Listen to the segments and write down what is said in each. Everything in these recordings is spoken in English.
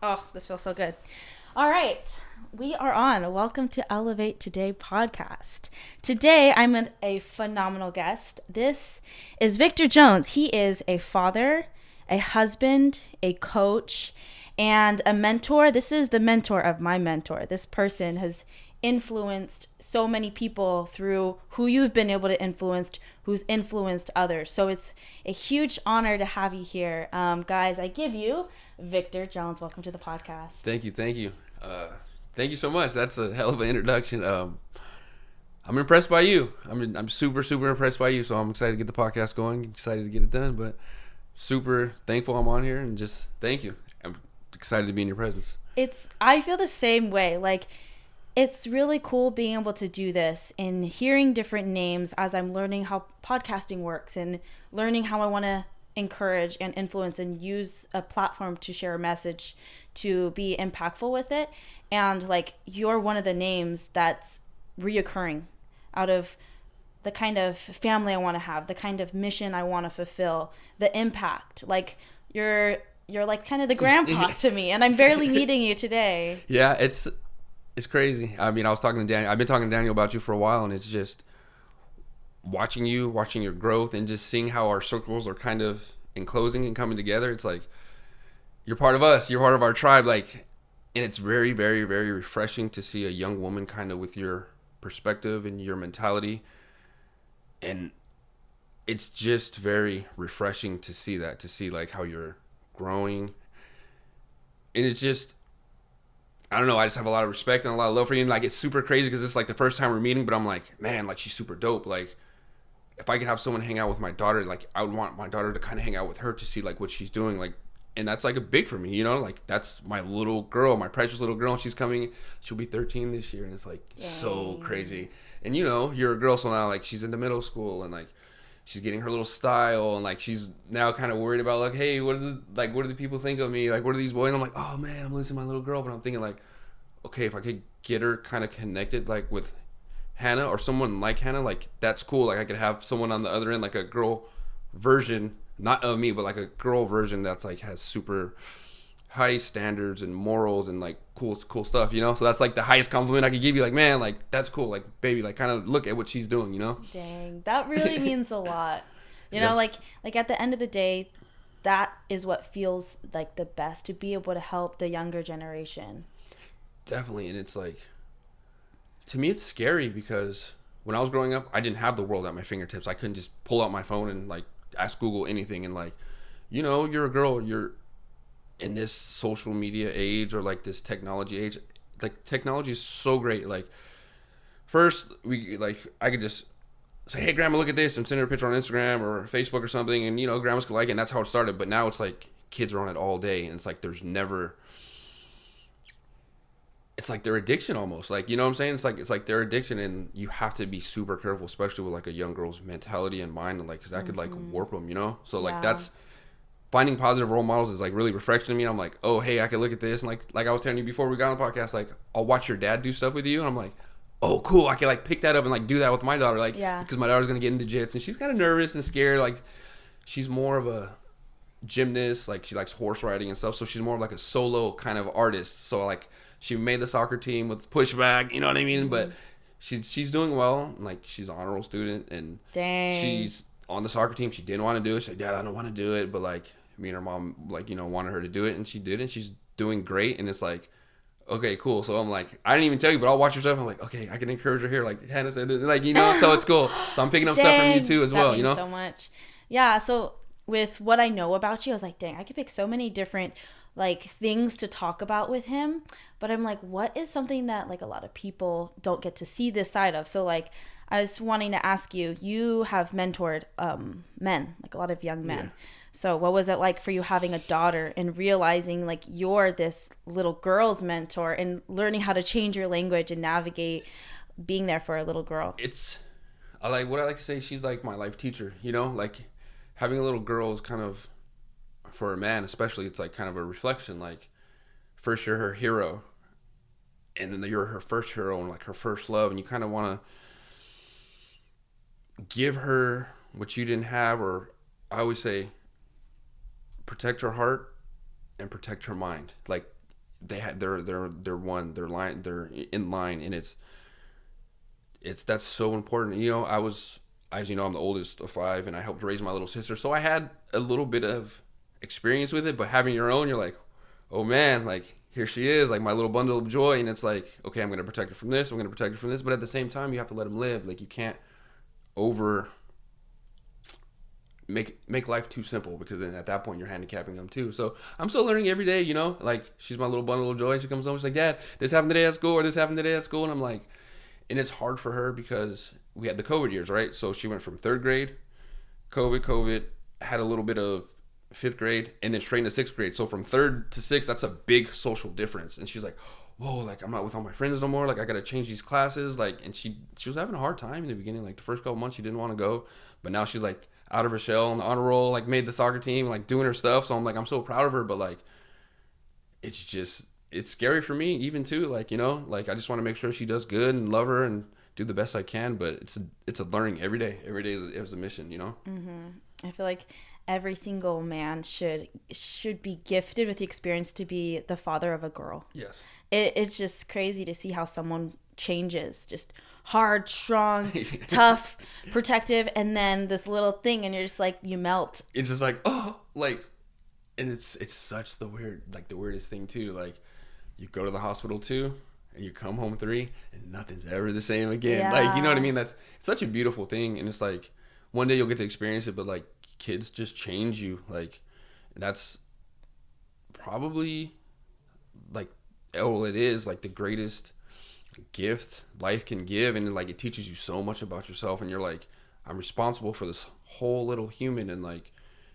Oh, this feels so good. All right. We are on. Welcome to Elevate Today podcast. Today, I'm with a phenomenal guest. This is Victor Jones. He is a father, a husband, a coach, and a mentor. This is the mentor of my mentor. This person has influenced so many people through who you've been able to influence, who's influenced others. So it's a huge honor to have you here. Guys, I give you Victor Jones. Welcome to the podcast. Thank you. Thank you so much. That's a hell of an introduction. I'm impressed by you. I'm super impressed by you. So I'm excited to get the podcast going. Excited to get it done, but super thankful I'm on here and just thank you. I'm excited to be in your presence. I feel the same way. Like, it's really cool being able to do this and hearing different names as I'm learning how podcasting works and learning how I want to encourage and influence and use a platform to share a message to be impactful with it. And like, you're one of the names that's reoccurring out of the kind of family I want to have, the kind of mission I want to fulfill, the impact. Like, you're like kind of the grandpa to me, and I'm barely meeting you today. Yeah, it's crazy. I mean, I was talking to Daniel. I've been talking to Daniel about you for a while, and it's just watching your growth, and just seeing how our circles are kind of enclosing and coming together. It's like you're part of us. You're part of our tribe. Like, and it's very refreshing to see a young woman kind of with your perspective and your mentality, and it's just very refreshing to see that, to see like how you're growing, and it's just, I don't know, I just have a lot of respect and a lot of love for you. And like, it's super crazy because it's like the first time we're meeting, but I'm like, man, like, she's super dope. Like, if I could have someone hang out with my daughter, like, I would want my daughter to kind of hang out with her to see like what she's doing. Like, and that's like a big for me, you know, like, that's my little girl, my precious little girl. And she's coming, she'll be 13 this year. And it's like, so crazy. And you know, you're a girl. So now like she's into middle school and like, she's getting her little style, and like she's now kind of worried about like, hey, what do the people think of me? Like, what are these boys? And I'm like, oh man, I'm losing my little girl. But I'm thinking like, okay, if I could get her kind of connected like with Hannah or someone like Hannah, like, that's cool. Like, I could have someone on the other end, like a girl version, not of me, but like a girl version that's like has super high standards and morals and like cool stuff, you know. So that's like the highest compliment I could give you. Like, man, like, that's cool. Like, baby, like, kind of look at what she's doing, you know. Dang, that really means a lot. You Yeah. know, like at the end of the day, that is what feels like the best, to be able to help the younger generation. Definitely. And it's like, to me, it's scary because when I was growing up, I didn't have the world at my fingertips. I couldn't just pull out my phone and like ask Google anything. And like, you know, you're a girl, you're in this social media age or like this technology age. Like, technology is so great. Like, first, I could just say, hey, grandma, look at this, and send her a picture on Instagram or Facebook or something. And, you know, grandmas could like it, and that's how it started. But now it's like kids are on it all day. And it's like there's never, it's like their addiction almost. Like, you know what I'm saying? It's like their addiction, and you have to be super careful, especially with like a young girl's mentality and mind, and like, because that could like warp them, you know. So like, Yeah. that's, finding positive role models is like really refreshing to me. I'm like, oh, hey, I could look at this, and like I was telling you before we got on the podcast, like, I'll watch your dad do stuff with you, and I'm like, oh, cool, I can like pick that up and like do that with my daughter, like, Yeah. because my daughter's gonna get into jits, and she's kind of nervous and scared. Like, she's more of a gymnast, like she likes horse riding and stuff, so she's more of like a solo kind of artist. So like, she made the soccer team with pushback, you know what I mean? But she's doing well, and like, she's an honor roll student, and Dang. she's on the soccer team. She didn't want to do it. She's like, Dad, I don't want to do it, but like, me and her mom, like, you know, wanted her to do it, and she did, and she's doing great. And it's like, okay, cool. So I'm like, I didn't even tell you, but I'll watch your stuff. I'm like, okay, I can encourage her here, like Hannah said, like, you know. So it's cool. So I'm picking up stuff from you Dang, too as that well, means you know. so much. Yeah, so with what I know about you, I was like, dang, I could pick so many different like things to talk about with him, but I'm like, what is something that like a lot of people don't get to see this side of? So like, I was wanting to ask you, you have mentored men, like a lot of young men. Yeah. So what was it like for you having a daughter and realizing like you're this little girl's mentor and learning how to change your language and navigate being there for a little girl? It's, I like what I like to say. She's like my life teacher, you know. Like, having a little girl is kind of, for a man especially, it's like kind of a reflection. Like, first you're her hero, and then you're her first hero and like her first love, and you kind of want to give her what you didn't have, or I always say, protect her heart and protect her mind. Like, they're in line, and that's so important. You know, as you know, I'm the oldest of five, and I helped raise my little sister, so I had a little bit of experience with it. But having your own, you're like, oh man, like here she is, like my little bundle of joy, and it's like, okay, I'm gonna protect her from this, I'm gonna protect her from this, but at the same time, you have to let them live. Like you can't over make life too simple, because then at that point you're handicapping them too. So I'm still learning every day, you know. Like she's my little bundle of joy. She comes home, she's like, Dad, this happened today at school, or this happened today at school, and I'm like, and it's hard for her because we had the COVID years, right? So she went from third grade, COVID, had a little bit of fifth grade, and then straight into sixth grade. So from third to sixth, that's a big social difference. And she's like, whoa, like I'm not with all my friends no more. Like I got to change these classes. Like, and she was having a hard time in the beginning. Like the first couple months, she didn't want to go, but now she's like out of her shell on the honor roll, like made the soccer team, like doing her stuff. So I'm like, I'm so proud of her, but like, it's scary for me even too. Like, you know, like I just want to make sure she does good and love her and do the best I can. But it's a learning every day. Every day is a mission, you know? Mm-hmm. I feel like every single man should be gifted with the experience to be the father of a girl. Yes. It's just crazy to see how someone changes, just hard, strong, tough, protective, and then this little thing, and you're just like, you melt. It's just like, oh, like, and it's such the weirdest thing too. Like, you go to the hospital 2, and you come home 3, and nothing's ever the same again. Yeah. Like, you know what I mean? It's such a beautiful thing, and it's like, one day you'll get to experience it, but like, kids just change you. Like, that's probably like, well, it is like the greatest gift life can give, and like it teaches you so much about yourself, and you're like, I'm responsible for this whole little human, and like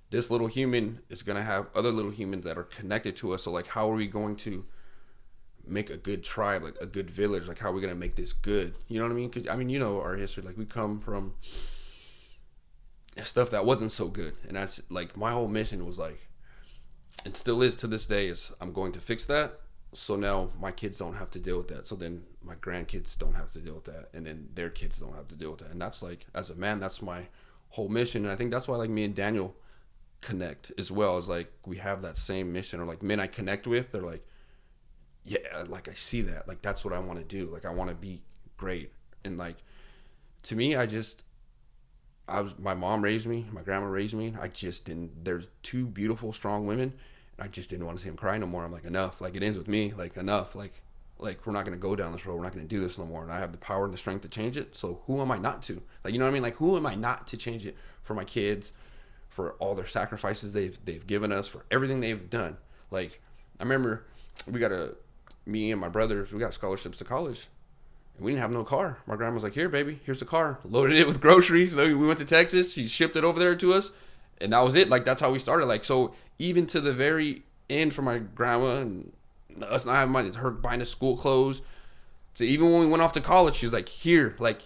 this little human is gonna have other little humans that are connected to us. So like, how are we going to make a good tribe, like a good village? Like, how are we gonna make this good? You know what I mean? 'Cause, I mean, you know our history. Like, we come from stuff that wasn't so good, and that's like my whole mission was like, and still is to this day, is I'm going to fix that. So now my kids don't have to deal with that. So then my grandkids don't have to deal with that. And then their kids don't have to deal with that. And that's like, as a man, that's my whole mission. And I think that's why like me and Daniel connect as well. Is like, we have that same mission. Or like men I connect with, they're like, yeah, like I see that. Like that's what I want to do. Like I want to be great. And like, to me, my mom raised me, my grandma raised me. I just didn't, there's 2 beautiful, strong women. I just didn't want to see him cry no more. I'm like, enough. Like, it ends with me. Like, enough. Like we're not going to go down this road. We're not going to do this no more. And I have the power and the strength to change it. So who am I not to? Like, you know what I mean? Like, who am I not to change it for my kids, for all their sacrifices they've given us, for everything they've done? Like, I remember me and my brothers, we got scholarships to college, and we didn't have no car. My grandma was like, here, baby, here's the car. Loaded it with groceries. We went to Texas. She shipped it over there to us. And that was it. Like, that's how we started. Like, so even to the very end for my grandma and us not having money, her buying us school clothes. So even when we went off to college, she was like, here, like,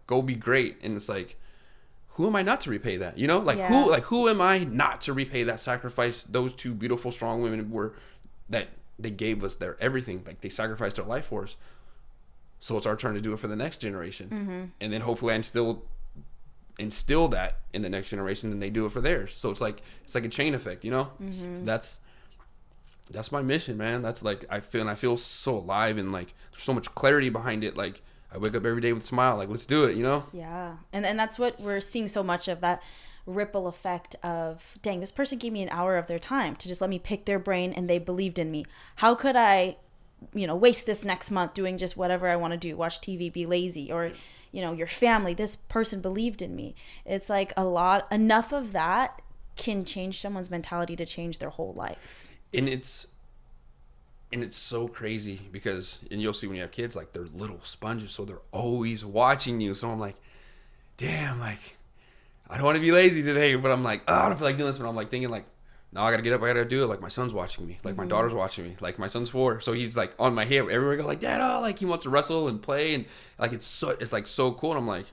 go be great. And it's like, who am I not to repay that? You know, like, Yeah. who am I not to repay that sacrifice those 2 beautiful, strong women that they gave us their everything. Like, they sacrificed their life for us. So it's our turn to do it for the next generation. Mm-hmm. And then hopefully I instill that in the next generation, and they do it for theirs. So it's like a chain effect, you know. Mm-hmm. So that's my mission, man. That's like, I feel so alive, and like there's so much clarity behind it. Like, I wake up every day with a smile, like, let's do it, you know. Yeah. And that's what we're seeing so much of, that ripple effect of, dang, this person gave me an hour of their time to just let me pick their brain, and they believed in me. How could I, waste this next month doing just whatever I want to do, watch TV, be lazy, or your family, this person believed in me. It's like enough of that can change someone's mentality to change their whole life. And it's so crazy because, and you'll see when you have kids, like, they're little sponges, so they're always watching you. So I'm like, damn, like, I don't want to be lazy today, but I'm like, oh, I don't feel like doing this. But I'm like thinking, like, no, I gotta get up, I gotta do it. Like, my son's watching me, like, my daughter's watching me, like, my son's 4, so he's like on my hip everywhere I go, like, Dad, oh, like, he wants to wrestle and play, and like, it's like so cool. And I'm like,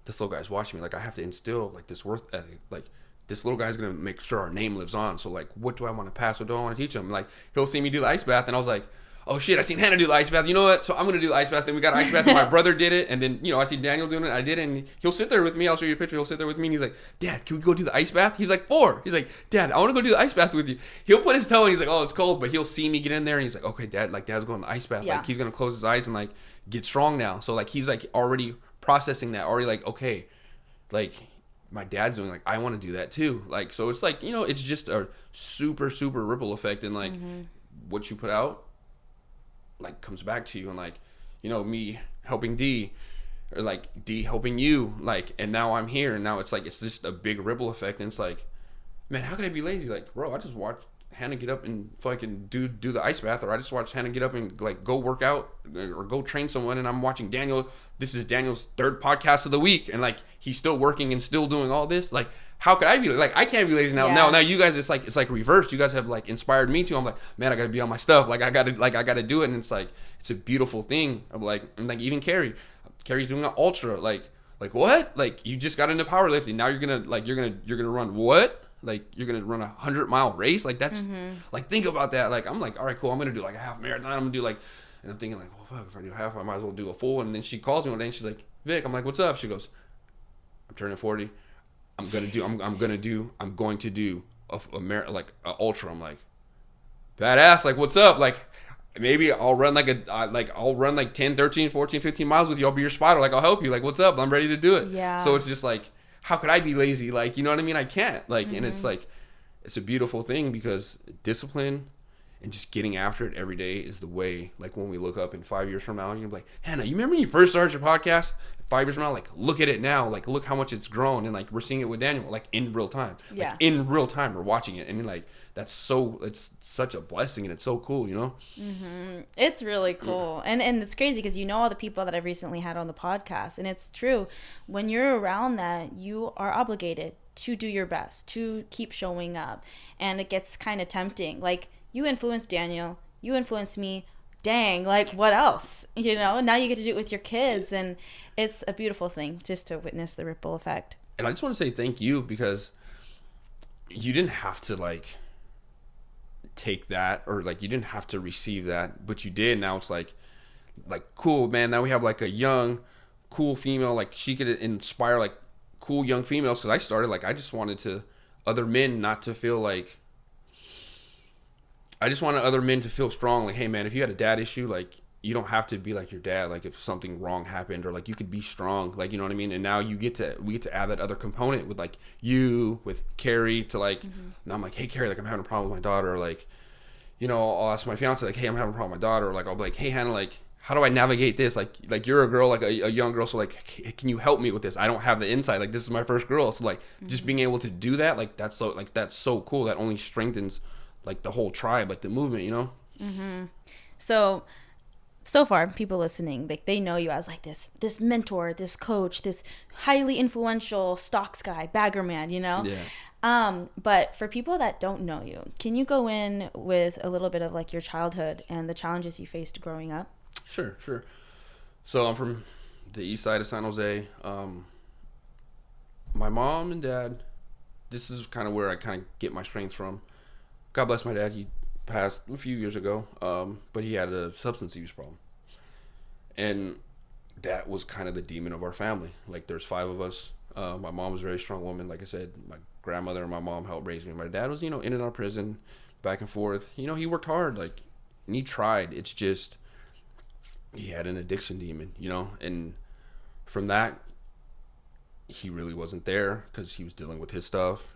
this little guy's watching me, like, I have to instill like this worth ethic. Like, this little guy's gonna make sure our name lives on. So like, what do I want to pass? What do I want to teach him? Like, he'll see me do the ice bath, and I was like, oh shit, I seen Hannah do the ice bath. You know what? So I'm gonna do the ice bath. Then we got ice bath. And my brother did it, and then I see Daniel doing it. I did it, and he'll sit there with me. I'll show you a picture. He'll sit there with me, and he's like, Dad, can we go do the ice bath? He's like 4. He's like, Dad, I want to go do the ice bath with you. He'll put his toe, and he's like, oh, it's cold, but he'll see me get in there, and he's like, okay, Dad, like Dad's going to the ice bath. Yeah. Like he's gonna close his eyes and like get strong now. So like he's like already processing that. Already like, okay, like my dad's doing, like I want to do that too. Like so, it's like it's just a super ripple effect, and like what you put out like comes back to you, and like me helping D, or like D helping you, like, and now I'm here, and now it's like it's just a big ripple effect, and it's like, man, how could I be lazy? Like, bro, I just watched Hannah get up and fucking do the ice bath, or I just watched Hannah get up and like go work out or go train someone, and I'm watching Daniel. This is Daniel's 3rd podcast of the week, and like he's still working and still doing all this. Like, how could I be like, I can't be lazy now. Yeah. Now you guys, it's like reversed. You guys have like inspired me to. I'm like, man, I gotta be on my stuff. Like I gotta do it, and it's like it's a beautiful thing. I'm like, and like even Carrie's doing an ultra. Like what? Like you just got into powerlifting. Now you're gonna run what? Like you're gonna run 100-mile race? Like that's like, think about that. Like I'm like, all right, cool. I'm gonna do like a half marathon. I'm gonna do like, and I'm thinking like, well, fuck, if I do half, I might as well do a full. And then she calls me one day and she's like, Vic, I'm like, what's up? She goes, I'm turning 40. I'm going to do a ultra. I'm like, badass. Like, what's up? Like, maybe I'll run like 10, 13, 14, 15 miles with you. I'll be your spotter. Like, I'll help you. Like, what's up? I'm ready to do it. Yeah. So it's just like, how could I be lazy? Like, you know what I mean? I can't. Like, and it's like, it's a beautiful thing, because discipline and just getting after it every day is the way. Like when we look up in 5 years from now, you're like, Hannah, you remember when you first started your podcast? 5 years from now, like look at it now, like look how much it's grown, and like we're seeing it with Daniel, like in real time. Yeah. Like in real time, we're watching it, and like it's such a blessing, and it's so cool, It's really cool. And it's crazy because all the people that I've recently had on the podcast, and it's true. When you're around that, you are obligated to do your best, to keep showing up, and it gets kind of tempting. Like, you influenced Daniel, you influenced me, dang, like what else? Now you get to do it with your kids, and it's a beautiful thing just to witness the ripple effect. And I just want to say thank you, because you didn't have to like take that, or like you didn't have to receive that, but you did. Now it's like cool, man. Now we have like a young cool female, like she could inspire like cool young females, because I started like I just wanted other men not to feel like, I just wanted other men to feel strong. Like, hey man, if you had a dad issue, like you don't have to be like your dad. Like if something wrong happened, or like you could be strong, like, you know what I mean? And now we get to add that other component with like you, with Carrie, to like, now I'm like, hey Carrie, like I'm having a problem with my daughter. Or like, I'll ask my fiance, like, hey, I'm having a problem with my daughter. Or like, I'll be like, hey Hannah, like, how do I navigate this? Like you're a girl, like a young girl. So like, can you help me with this? I don't have the insight. Like this is my first girl. So like just being able to do that, like that's so cool. That only strengthens like the whole tribe, like the movement, So far, people listening, like they know you as like this mentor, this coach, this highly influential stocks guy, bagger man, Yeah. But for people that don't know you, can you go in with a little bit of like your childhood and the challenges you faced growing up? Sure. So I'm from the east side of San Jose. My mom and dad, this is kind of where I kind of get my strength from. God bless my dad. He passed a few years ago, but he had a substance use problem. And that was kind of the demon of our family. Like there's 5 of us. My mom was a very strong woman. Like I said, my grandmother and my mom helped raise me. My dad was, in and out of prison, back and forth. He worked hard, like, and he tried. It's just, he had an addiction demon, and from that, he really wasn't there, because he was dealing with his stuff.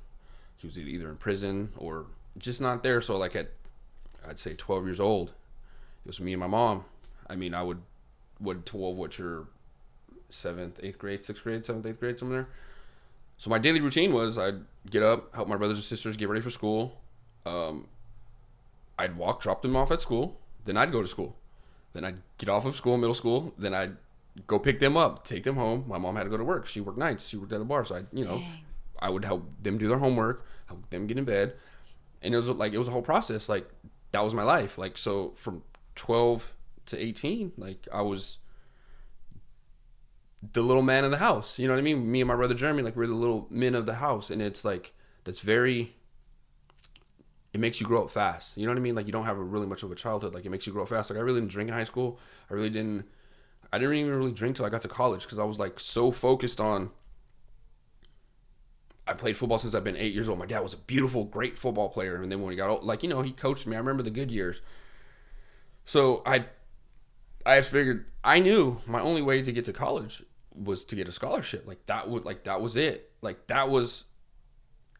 He was either in prison or just not there. So like I'd say 12 years old, it was me and my mom. I mean, I would 12, what's your 7th, 8th grade, 6th grade, 7th, 8th grade, somewhere there. So my daily routine was I'd get up, help my brothers and sisters get ready for school. I'd walk, drop them off at school. Then I'd go to school. Then I'd get off of school, middle school. Then I'd go pick them up, take them home. My mom had to go to work. She worked nights. She worked at a bar. So I would help them do their homework, help them get in bed. And it was a whole process. Like that was my life. Like, so from 12 to 18, like I was the little man in the house. You know what I mean? Me and my brother Jeremy, like we're the little men of the house. And it's like, that's very it makes you grow up fast. You know what I mean? Like, you don't have a really much of a childhood. Like, it makes you grow up fast. Like, I really didn't drink in high school. I didn't even really drink till I got to college because I was like so focused on. I played football since I've been 8 years old. My dad was a beautiful, great football player, and then when he got old, like, you know, he coached me. I remember the good years. So I figured I knew my only way to get to college was to get a scholarship. That was it. Like, that was,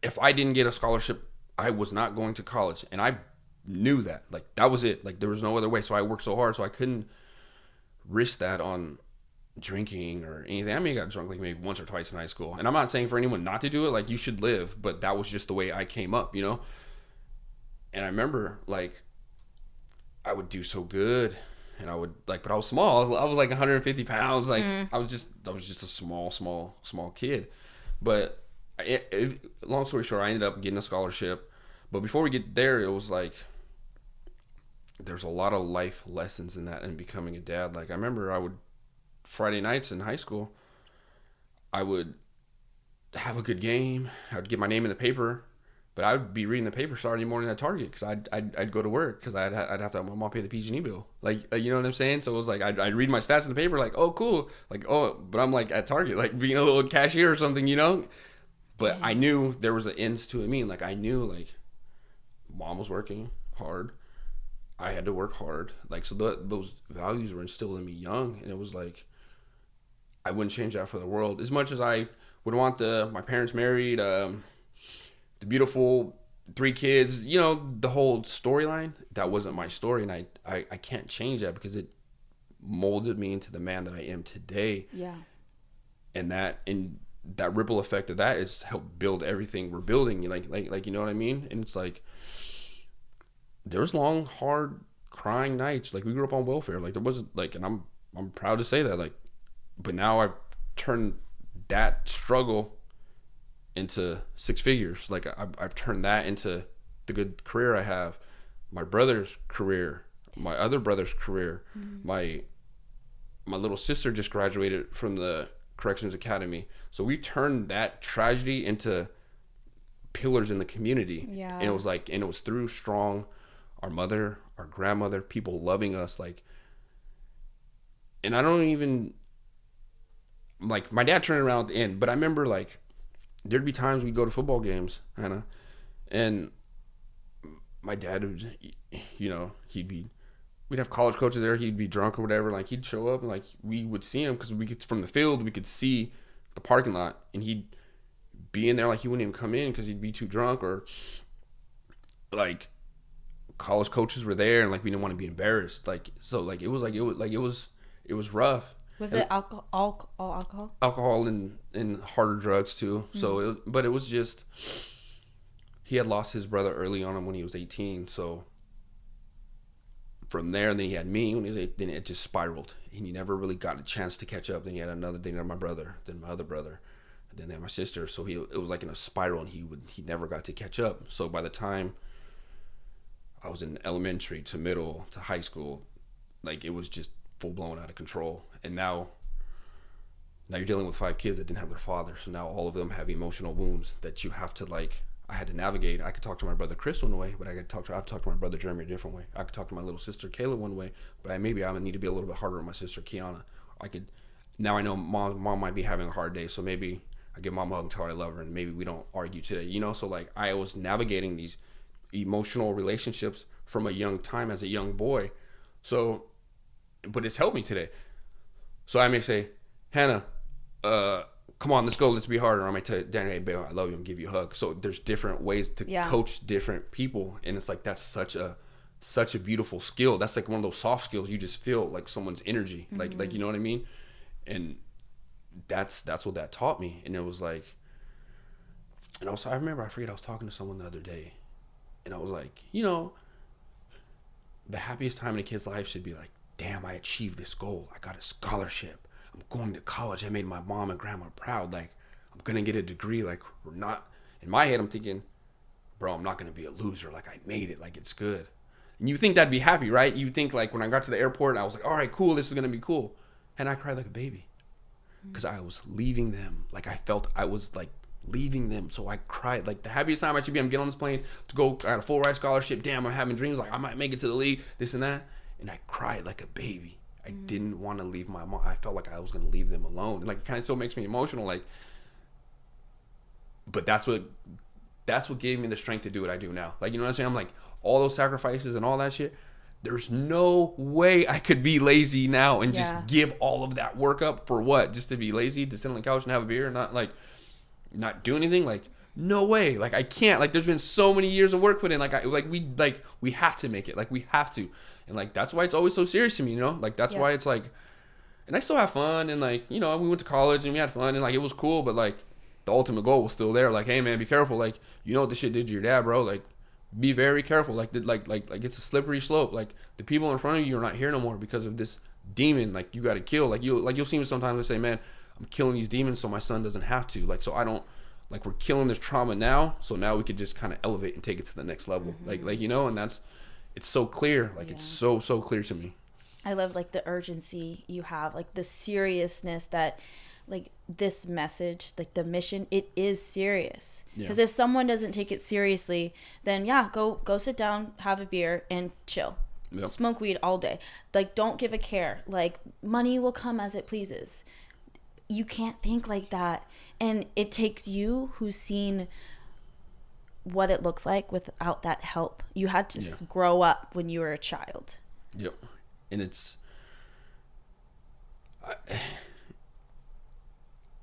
if I didn't get a scholarship, I was not going to college, and I knew that. Like, that was it. Like, there was no other way. So I worked so hard, so I couldn't risk that on drinking or anything. I mean, I got drunk like maybe once or twice in high school, and I'm not saying for anyone not to do it. Like, you should live, but that was just the way I came up, you know. And I remember, like, I would do so good, and I would, like, but I was small. I was like 150 pounds. Like, I was just a small kid. But long story short, I ended up getting a scholarship. But before we get there, it was like, there's a lot of life lessons in that and becoming a dad. Like, I remember Friday nights in high school, I would have a good game. I would get my name in the paper, but I would be reading the paper Saturday morning at Target because I'd go to work because I'd have to have my mom pay the PG&E bill. Like, you know what I'm saying? So it was like, I'd read my stats in the paper, like, oh, cool. Like, oh, but I'm like at Target, like being a little cashier or something, you know? But I knew there was an ends to it. Like, I knew, like, mom was working hard. I had to work hard. Like, so those values were instilled in me young. And it was like, I wouldn't change that for the world. As much as I would want my parents married, the beautiful 3 kids, you know, the whole storyline, that wasn't my story. And I can't change that because it molded me into the man that I am today. Yeah. And that ripple effect of that is helped build everything we're building. Like, you know what I mean? And it's like, there was long, hard, crying nights. Like, we grew up on welfare. Like, there wasn't, like, and I'm proud to say that. Like, but now I've turned that struggle into 6 figures. Like, I've turned that into the good career I have, my brother's career, my other brother's career. My little sister just graduated from the Corrections Academy. So we turned that tragedy into pillars in the community. Yeah. And it was through strong, our mother, our grandmother, people loving us. Like, and I don't even, like, my dad turned around at the end, but I remember, like, there'd be times we'd go to football games, Hannah, and my dad would, you know, we'd have college coaches there, he'd be drunk or whatever, like, he'd show up, and, like, we would see him, because from the field, we could see the parking lot, and he'd be in there, like, he wouldn't even come in, because he'd be too drunk, or, like, college coaches were there, and, like, we didn't want to be embarrassed, like, so, like, it was rough. Was it alcohol? Alcohol and harder drugs too. So it was just, he had lost his brother early on when he was 18. So from there, and then he had me when he was 8. Then it just spiraled, and he never really got a chance to catch up. Then he had another. Then he had my brother. Then my other brother. And then they had my sister. So it was like in a spiral, and he never got to catch up. So by the time I was in elementary to middle to high school, like, it was just full blown out of control. And now you're dealing with 5 kids that didn't have their father. So now all of them have emotional wounds that you have to, like, I had to navigate. I could talk to my brother Chris one way, but I have to talk to my brother Jeremy a different way. I could talk to my little sister Kayla one way, but I would need to be a little bit harder on my sister Kiana. Now I know mom might be having a hard day, so maybe I give mom a hug and tell her I love her, and maybe we don't argue today, you know? So, like, I was navigating these emotional relationships from a young time as a young boy. So, but it's helped me today. So I may say, Hannah, come on, let's go, let's be harder. Or I might tell Danny, hey, babe, I love you, and give you a hug. So there's different ways to coach different people. And it's like, that's such a beautiful skill. That's like one of those soft skills. You just feel like someone's energy. Like, you know what I mean? And that's what that taught me. And it was like, and also, I forget I was talking to someone the other day, and I was like, you know, the happiest time in a kid's life should be like, damn, I achieved this goal. I got a scholarship. I'm going to college. I made my mom and grandma proud. Like, I'm going to get a degree. Like, we're not, in my head, I'm thinking, bro, I'm not going to be a loser. Like, I made it. Like, it's good. And you think that'd be happy, right? You think, like, when I got to the airport, I was like, all right, cool. This is going to be cool. And I cried like a baby because I was leaving them. Like, I felt I was, like, leaving them. So I cried. Like, the happiest time I should be, I'm getting on this plane to go. I got a full ride scholarship. Damn, I'm having dreams like I might make it to the league, this and that. And I cried like a baby. I didn't want to leave my mom. I felt like I was going to leave them alone. And like, it kind of still makes me emotional. Like, but that's what gave me the strength to do what I do now. Like, you know what I'm saying? I'm like, all those sacrifices and all that shit, there's no way I could be lazy now and just give all of that work up for what? Just to be lazy, to sit on the couch and have a beer and not do anything? Like, no way. Like, I can't. Like, there's been so many years of work put in. We have to make it. Like, we have to. And like, that's why it's always so serious to me, you know? Like, that's why it's like, and I still have fun, and like, you know, we went to college and we had fun and like, it was cool, but like, the ultimate goal was still there. Like, hey man, be careful. Like, you know what this shit did to your dad, bro. Like, be very careful. Like, it's a slippery slope. Like, the people in front of you are not here no more because of this demon. Like, you got to kill. Like, you'll see me sometimes I say, man, I'm killing these demons so my son doesn't have to. Like, so I don't, like, we're killing this trauma now, so now we could just kind of elevate and take it to the next level. Like, you know, and it's so clear. Like, it's so clear to me. I love like the urgency you have, like the seriousness that, like, this message, like the mission, it is serious. Because if someone doesn't take it seriously, then go sit down, have a beer and chill. Smoke weed all day. Like, don't give a care. Like, money will come as it pleases. You can't think like that. And it takes you, who's seen what it looks like without that help. You had to grow up when you were a child. Yep. And it's,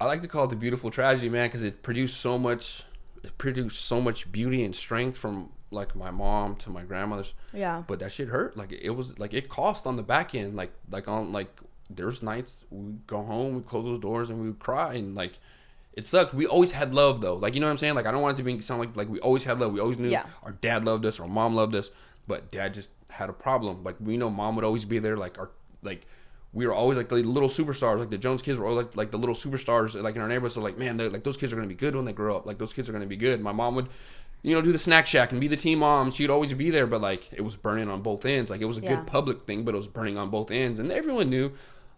I like to call it the beautiful tragedy, man, because it produced so much beauty and strength from like my mom to my grandmother's. Yeah. But that shit hurt. Like, it was like, it cost on the back end. Like there's nights we'd go home, we'd close those doors and we would cry, and like, it sucked. We always had love though. Like, you know what I'm saying? Like, I don't want it to sound like we always had love. We always knew our dad loved us, our mom loved us, but dad just had a problem. Like, we know mom would always be there. We were always like the little superstars. Like, the Jones kids were always like the little superstars like in our neighborhood. So like, man, like, those kids are gonna be good when they grow up. Like, those kids are gonna be good. My mom would, you know, do the snack shack and be the team mom. She'd always be there, but like, it was burning on both ends. Like, it was a good public thing, but it was burning on both ends, and everyone knew.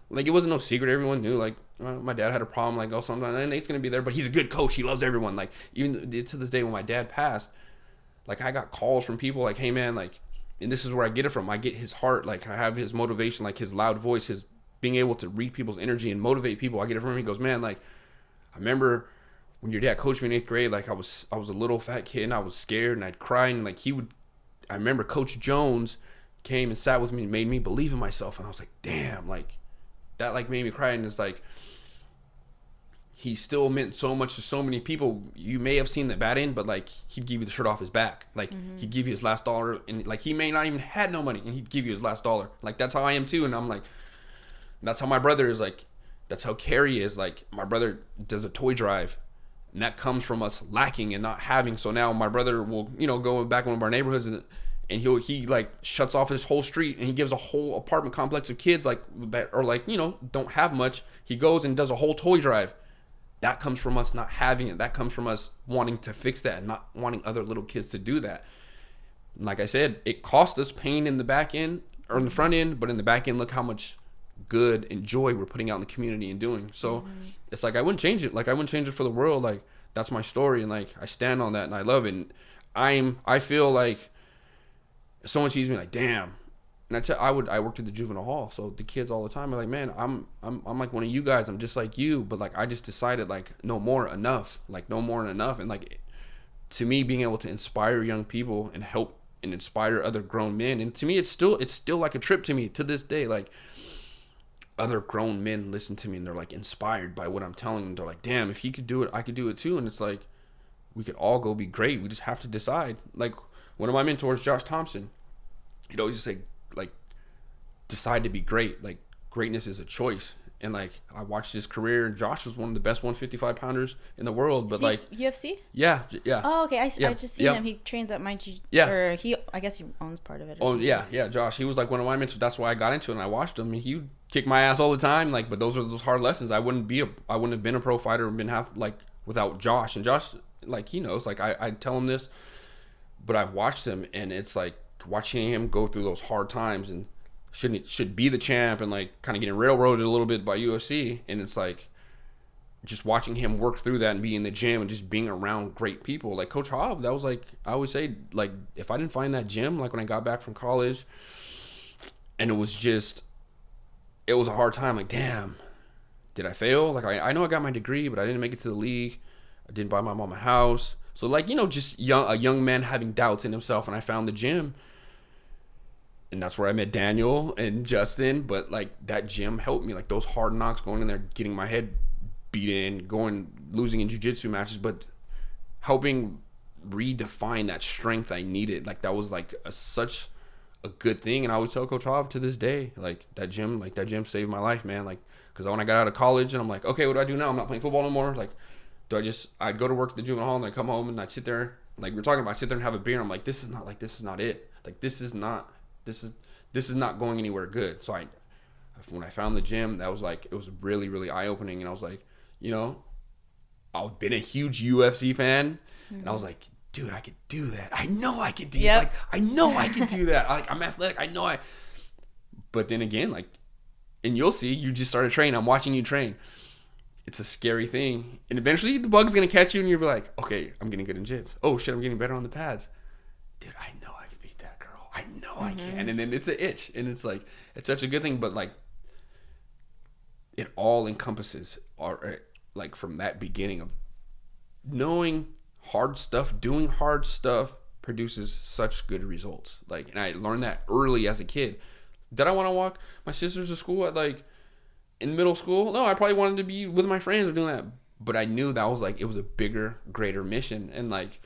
Like, it wasn't no secret. Everyone knew. Like, my dad had a problem. Like, oh, sometimes Nate's gonna be there, but he's a good coach. He loves everyone. Like, even to this day, when my dad passed, like, I got calls from people like, hey man, like, and this is where I get it from. I get his heart. Like, I have his motivation, like his loud voice, his being able to read people's energy and motivate people. I get it from him. He goes, man, like, I remember when your dad coached me in 8th grade. Like, I was a little fat kid and I was scared and I'd cry, and like, I remember Coach Jones came and sat with me and made me believe in myself, and I was like, damn, like, that like made me cry. And it's like, he still meant so much to so many people. You may have seen the bad end, but like, he'd give you the shirt off his back. Like, he'd give you his last dollar, and like, he may not even had no money, and he'd give you his last dollar. Like, that's how I am too. And I'm like, that's how my brother is. Like, that's how Carrie is. Like, my brother does a toy drive, and that comes from us lacking and not having. So now my brother will, you know, go back in one of our neighborhoods, and he like shuts off his whole street, and he gives a whole apartment complex of kids like that are like, you know, don't have much. He goes and does a whole toy drive. That comes from us not having it. That comes from us wanting to fix that and not wanting other little kids to do that. Like I said, it cost us pain in the back end or in the front end, but in the back end, look how much good and joy we're putting out in the community and doing. So it's like, I wouldn't change it. Like, I wouldn't change it for the world. Like, that's my story, and like, I stand on that, and I love it. And I feel like if someone sees me, like, damn. And I worked at the juvenile hall, so the kids all the time are like, man, I'm like one of you guys. I'm just like you, but like, I just decided, like, no more, enough. Like, no more and enough. And like, to me, being able to inspire young people and help and inspire other grown men, and to me, it's still like a trip to me to this day. Like, other grown men listen to me and they're like inspired by what I'm telling them. They're like, damn, if he could do it, I could do it too. And it's like, we could all go be great. We just have to decide. Like, one of my mentors, Josh Thompson, he'd always just say, like, decide to be great. Like, greatness is a choice. And like, I watched his career, and Josh was one of the best 155 pounders in the world. But like, UFC? Yeah. Oh, okay. I just seen him. He trains at my or I guess he owns part of it. Yeah. Josh, he was like one of my mentors. That's why I got into it, and I watched him. And he would kick my ass all the time. Like, but those are those hard lessons. I wouldn't have been a pro fighter and been without Josh. And Josh, like, he knows. Like, I tell him this, but I've watched him, and it's like watching him go through those hard times and should be the champ, and like kind of getting railroaded a little bit by UFC. And it's like, just watching him work through that and be in the gym and just being around great people like Coach Hov, that was like, I always say, like, if I didn't find that gym, like when I got back from college, and it was a hard time, like, damn, did I fail? Like, I know I got my degree, but I didn't make it to the league. I didn't buy my mom a house. So, like, just a young man having doubts in himself, and I found the gym. And that's where I met Daniel and Justin. But, like, that gym helped me. Like, those hard knocks, going in there, getting my head beat in, losing in jiu-jitsu matches, but helping redefine that strength I needed. Like, that was, like, such a good thing. And I always tell Coach Hov to this day, like, that gym saved my life, man. Like, because when I got out of college and I'm like, okay, what do I do now? I'm not playing football no more. Like, I'd go to work at the juvenile hall and I'd come home and I'd sit there, like we're talking about, I'd sit there and have a beer. And I'm like, this is not it. Like, this is not going anywhere good. So when I found the gym, that was like, it was really, really eye opening. And I was like, I've been a huge UFC fan, and I was like, dude, I could do that. I know I could do that. Like, I know I could do that. I'm athletic. I know but then again, like, and you'll see, you just started training. I'm watching you train. It's a scary thing. And eventually the bug's going to catch you and you'll be like, okay, I'm getting good in jits. Oh shit, I'm getting better on the pads. Dude, I know I can beat that girl. I know I can. And then it's an itch. And it's like, it's such a good thing. But like, it all encompasses, like, from that beginning of knowing hard stuff, doing hard stuff produces such good results. Like, and I learned that early as a kid. Did I want to walk my sisters to school at, like, in middle school? No, I probably wanted to be with my friends or doing that. But I knew that was like, it was a bigger, greater mission. And like,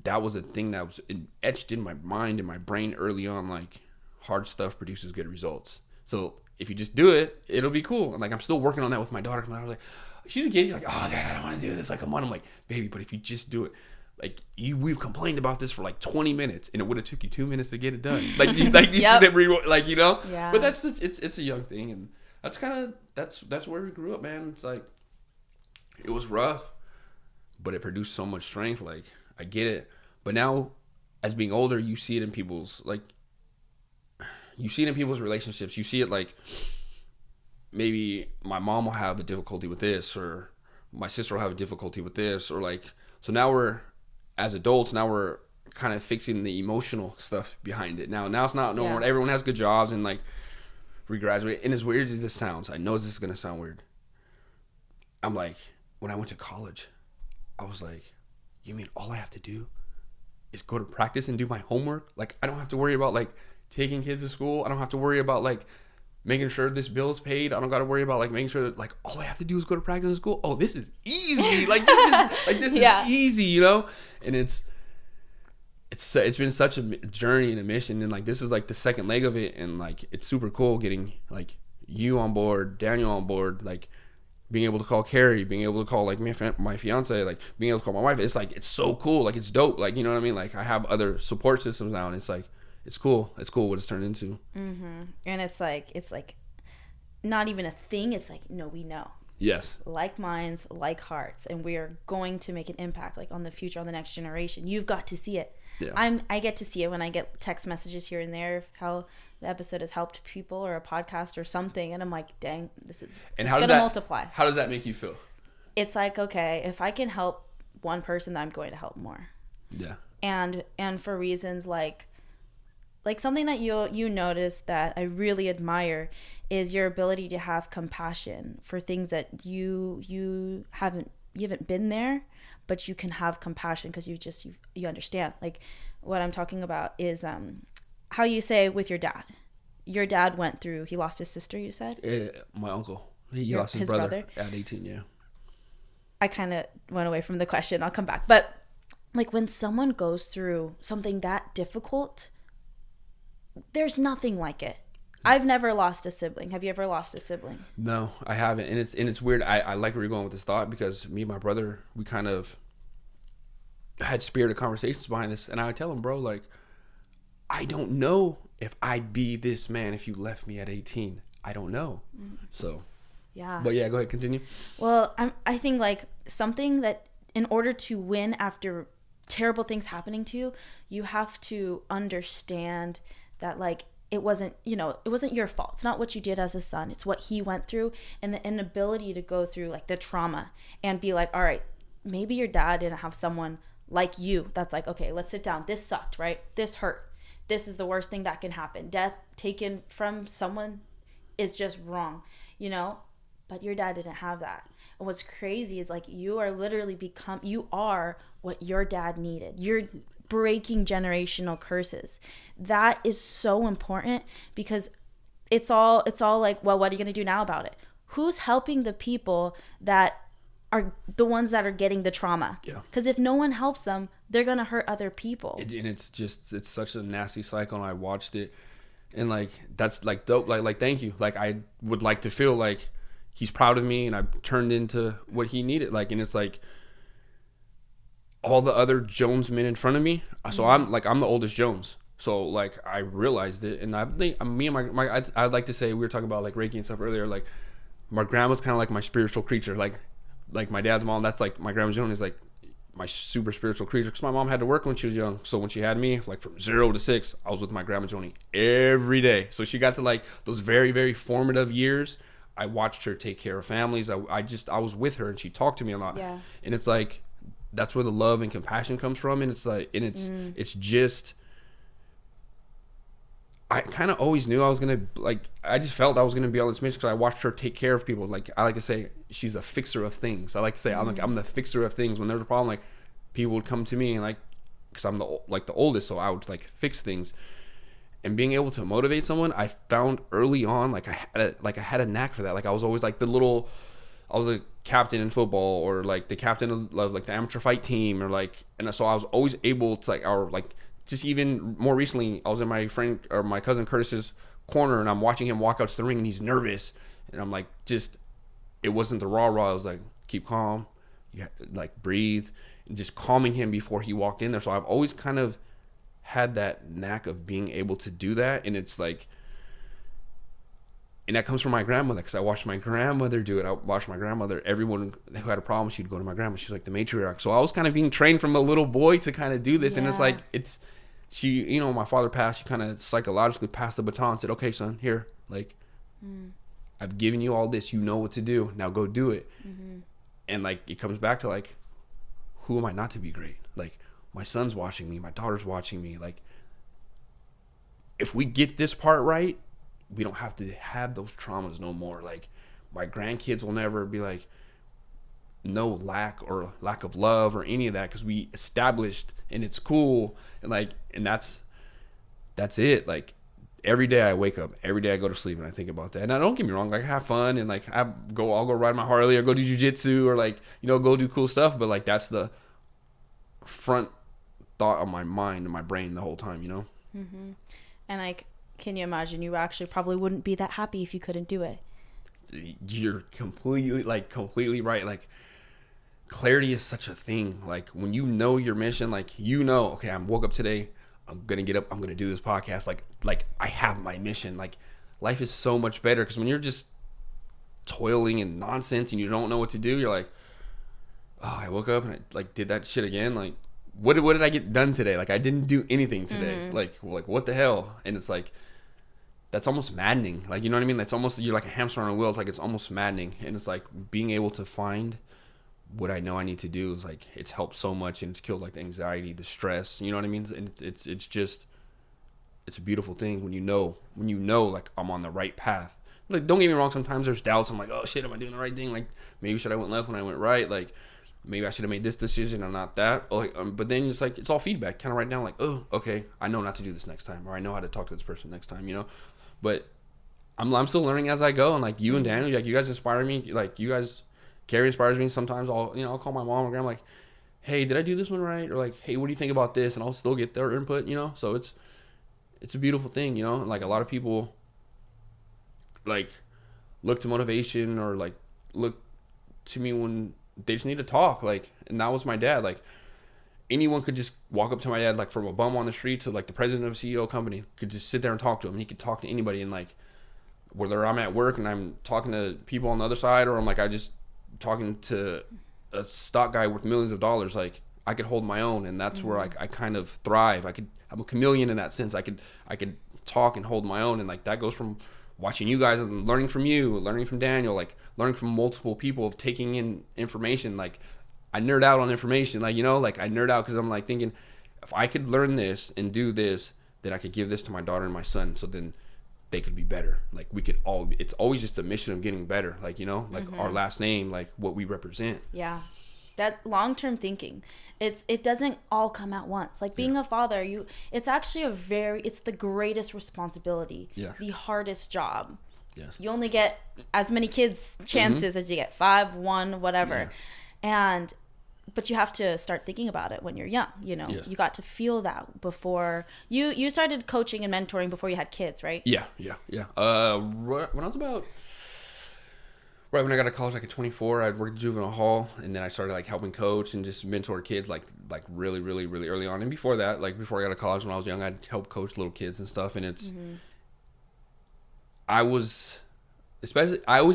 that was a thing that was etched in my mind and my brain early on. Like, hard stuff produces good results. So if you just do it, it'll be cool. And like, I'm still working on that with my daughter. My daughter's like, she's a kid. She's like, oh, Dad, I don't want to do this. Like, I'm like, baby, but if you just do it, like, we've complained about this for like 20 minutes, and it would have took you 2 minutes to get it done. Like, you Yep. like, Yeah. But it's a young thing, and that's that's where we grew up, man. It's like, it was rough, but it produced so much strength. Like, I get it, but now, as being older, you see it in people's relationships. You see it, like, maybe my mom will have a difficulty with this, or my sister will have a difficulty with this, or like, so now as adults, we're kind of fixing the emotional stuff behind it. Now it's not no more. Everyone has good jobs and like we graduate. And as weird as this sounds, I know this is gonna sound weird. I'm like, when I went to college, I was like, you mean all I have to do is go to practice and do my homework? Like, I don't have to worry about like taking kids to school. I don't have to worry about like making sure this bill is paid. I don't got to worry about like making sure that like all I have to do is go to practice in school. Oh, this is easy. Like, this is easy, And it's been such a journey and a mission, and like, this is like the second leg of it, and like, it's super cool getting like you on board, Daniel on board, like being able to call Carrie, being able to call like my fiance, like being able to call my wife. It's like, it's so cool. Like, it's dope. Like, you know what I mean? Like, I have other support systems now, and it's like, it's cool. It's cool what it's turned into. Mm-hmm. And it's like not even a thing. It's like, no, we know. Yes. Like minds, like hearts, and we are going to make an impact, like, on the future, on the next generation. You've got to see it. Yeah. I get to see it when I get text messages here and there of how the episode has helped people, or a podcast or something, and I'm like, dang, this is going to multiply. How does that make you feel? It's like, okay, if I can help one person, then I'm going to help more. Yeah. And for reasons like something that you notice that I really admire is your ability to have compassion for things that you haven't been there, but you can have compassion because you understand. Like, what I'm talking about is how you say with your dad. Your dad went through, he lost his sister, you said? My uncle. He lost his brother at 18, yeah. I kind of went away from the question. I'll come back. But like, when someone goes through something that difficult, there's nothing like it. I've never lost a sibling. Have you ever lost a sibling? No, I haven't. And it's weird. I like where you're going with this thought, because me and my brother, we kind of had spirited conversations behind this. And I would tell him, bro, like, I don't know if I'd be this man if you left me at 18. I don't know. Mm-hmm. So, yeah. But yeah, go ahead, continue. Well, I think like something that in order to win after terrible things happening to you, you have to understand that, like, it wasn't, it wasn't your fault. It's not what you did as a son. It's what he went through, and the inability to go through like the trauma and be like, all right, maybe your dad didn't have someone like you that's like, okay, let's sit down. This sucked, right? This hurt. This is the worst thing that can happen. Death taken from someone is just wrong, but your dad didn't have that. And what's crazy is like you are what your dad needed. You're breaking generational curses. That is so important, because it's all like, well, what are you going to do now about it? Who's helping the people that are the ones that are getting the trauma? Yeah. Because if no one helps them, they're going to hurt other people. And it's such a nasty cycle. And I watched it, and like, that's like dope. Like, thank you. Like, I would like to feel like he's proud of me and I've turned into what he needed. Like, and it's like all the other Jones men in front of me. So I'm the oldest Jones. So like, I realized it. And I think me and I'd like to say, we were talking about like Reiki and stuff earlier. Like, my grandma's kind of like my spiritual creature. Like my dad's mom, that's like my grandma Joan is like my super spiritual creature, because my mom had to work when she was young. So when she had me, like from 0 to 6, I was with my grandma Joni every day. So she got to like those very, very formative years. I watched her take care of families. I was with her, and she talked to me a lot. Yeah. And it's like, that's where the love and compassion comes from. And it's like, and it's just, I kind of always knew I was going to, like, I just felt I was going to be on this mission, because I watched her take care of people. Like, I like to say, she's a fixer of things. I like to say, I'm the fixer of things. When there's a problem, like, people would come to me, and like, because I'm the oldest, so I would like fix things. And being able to motivate someone, I found early on, like, I had a knack for that. Like, I was always like I was a captain in football, or like the captain of like the amateur fight team, or like, and so I was always able to just even more recently, I was in my friend or my cousin Curtis's corner, and I'm watching him walk out to the ring, and he's nervous, and I'm like, it wasn't the rah. I was like, keep calm, like breathe, and just calming him before he walked in there. So I've always kind of had that knack of being able to do that. And it's like, and that comes from my grandmother, because I watched my grandmother do it. I watched my grandmother, everyone who had a problem, she'd go to my grandma. She's like the matriarch. So I was kind of being trained from a little boy to kind of do this. Yeah. And it's like, she, my father passed, she kind of psychologically passed the baton and said, okay, son, here, like, I've given you all this, you know what to do, now go do it. Mm-hmm. And like, it comes back to like, who am I not to be great? Like, my son's watching me, my daughter's watching me. Like, if we get this part right, we don't have to have those traumas no more. Like, my grandkids will never be like, no lack of love or any of that, because we established, and it's cool, and like, and that's it. Like, every day I wake up, every day I go to sleep, and I think about that. And don't get me wrong, like, I have fun, and like, I'll go ride my Harley, or go do jujitsu, or like, go do cool stuff. But like, that's the front thought of my mind and my brain the whole time, Mm-hmm. And like, can you imagine, you actually probably wouldn't be that happy if you couldn't do it. You're completely right. Like, clarity is such a thing. Like, when you know your mission, like, okay, I woke up today, I'm gonna get up, I'm gonna do this podcast. Like I have my mission. Like, life is so much better, because when you're just toiling in nonsense and you don't know what to do, you're like, oh, I woke up and I like did that shit again. Like, what did I get done today? Like, I didn't do anything today. Mm-hmm. Like what the hell? And it's like, that's almost maddening. Like, you know what I mean? That's almost, you're like a hamster on a wheel. It's like, it's almost maddening. And it's like, being able to find what I know I need to do is like, it's helped so much, and it's killed like the anxiety, the stress, you know what I mean? And it's just, it's a beautiful thing when you know like, I'm on the right path. Like, don't get me wrong, sometimes there's doubts. I'm like, oh shit, am I doing the right thing? Like, maybe should I went left when I went right? Like, maybe I should have made this decision and not that. Or like, but then it's like, it's all feedback. Kind of write down like, oh, okay, I know not to do this next time, or I know how to talk to this person next time, But I'm still learning as I go. And like, you and Daniel, like, you guys inspire me. Like, you guys, Carrie inspires me. Sometimes I'll call my mom or grandma, like, hey, did I do this one right? Or like, hey, what do you think about this? And I'll still get their input, So it's a beautiful thing, And like, a lot of people like look to motivation, or like look to me when they just need to talk. Like, and that was my dad. Like, anyone could just walk up to my dad, like, from a bum on the street to like the president of a CEO company, could just sit there and talk to him. And he could talk to anybody. And like, whether I'm at work and I'm talking to people on the other side, or I'm like, I just talking to a stock guy worth millions of dollars, like, I could hold my own. And that's where I kind of thrive. I'm a chameleon in that sense. I could talk and hold my own. And like that goes from watching you guys and learning from you, learning from Daniel, like learning from multiple people, of taking in information. Like I nerd out on information, like, you know, like I nerd out because I'm like thinking, if I could learn this and do this, then I could give this to my daughter and my son, so then they could be better. Like we could all, it's always just a mission of getting better, like, you know, like our last name, like what we represent. Yeah, that long-term thinking, it doesn't all come at once. Like being a father, it's actually it's the greatest responsibility, the hardest job. You only get as many kids chances as you get, 5, 1, whatever. But you have to start thinking about it when you're young, you know. You got to feel that before you started coaching and mentoring before you had kids, right? Yeah. When I was about right when I got to college, like at 24, I'd worked at juvenile hall, and then I started like helping coach and just mentor kids like really, really, really early on. And before that, like before I got to college, when I was young, I'd help coach little kids and stuff. And it's I always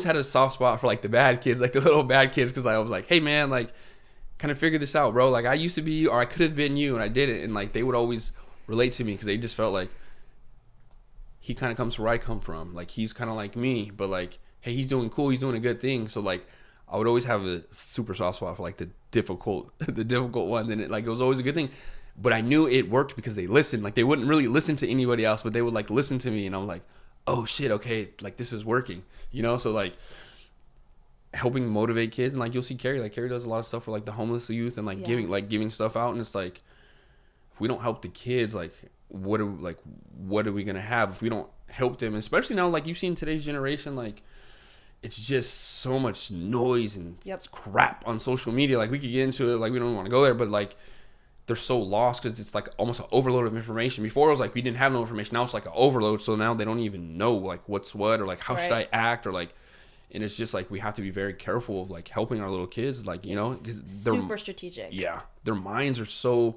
had a soft spot for like the bad kids, like the little bad kids, because I was like, hey man, like kind of figure this out, bro. Like I used to be you, or I could have been you, and I didn't. And like they would always relate to me because they just felt like he kind of comes from where I come from. Like he's kind of like me, but like, hey, he's doing cool, he's doing a good thing. So like I would always have a super soft spot for like the difficult ones, and it was always a good thing. But I knew it worked because they listened. Like they wouldn't really listen to anybody else, but they would like listen to me, and I'm like, oh shit, okay, like this is working, you know. So like helping motivate kids, and like you'll see Carrie does a lot of stuff for like the homeless youth, and like giving stuff out. And it's like, if we don't help the kids, like what are we gonna have if we don't help them? Especially now, like you've seen today's generation, like it's just so much noise and crap on social media. Like we could get into it, like we don't want to go there, but like they're so lost because it's like almost an overload of information. Before it was like we didn't have no information. Now it's like an overload. So now they don't even know like what's what, or like how should I act, or like, and it's just like we have to be very careful of like helping our little kids, like, you know, because they're super strategic. Yeah, their minds are so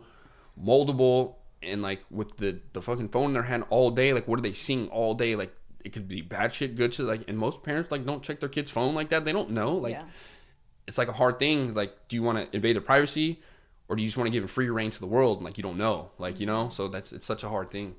moldable, and like with the fucking phone in their hand all day, like what are they seeing all day? Like it could be bad shit, good shit. Like, and most parents like don't check their kids' phone like that. They don't know. Like it's like a hard thing. Like, do you want to invade their privacy, or do you just want to give them free reign to the world? And like you don't know, like, you know. So it's such a hard thing.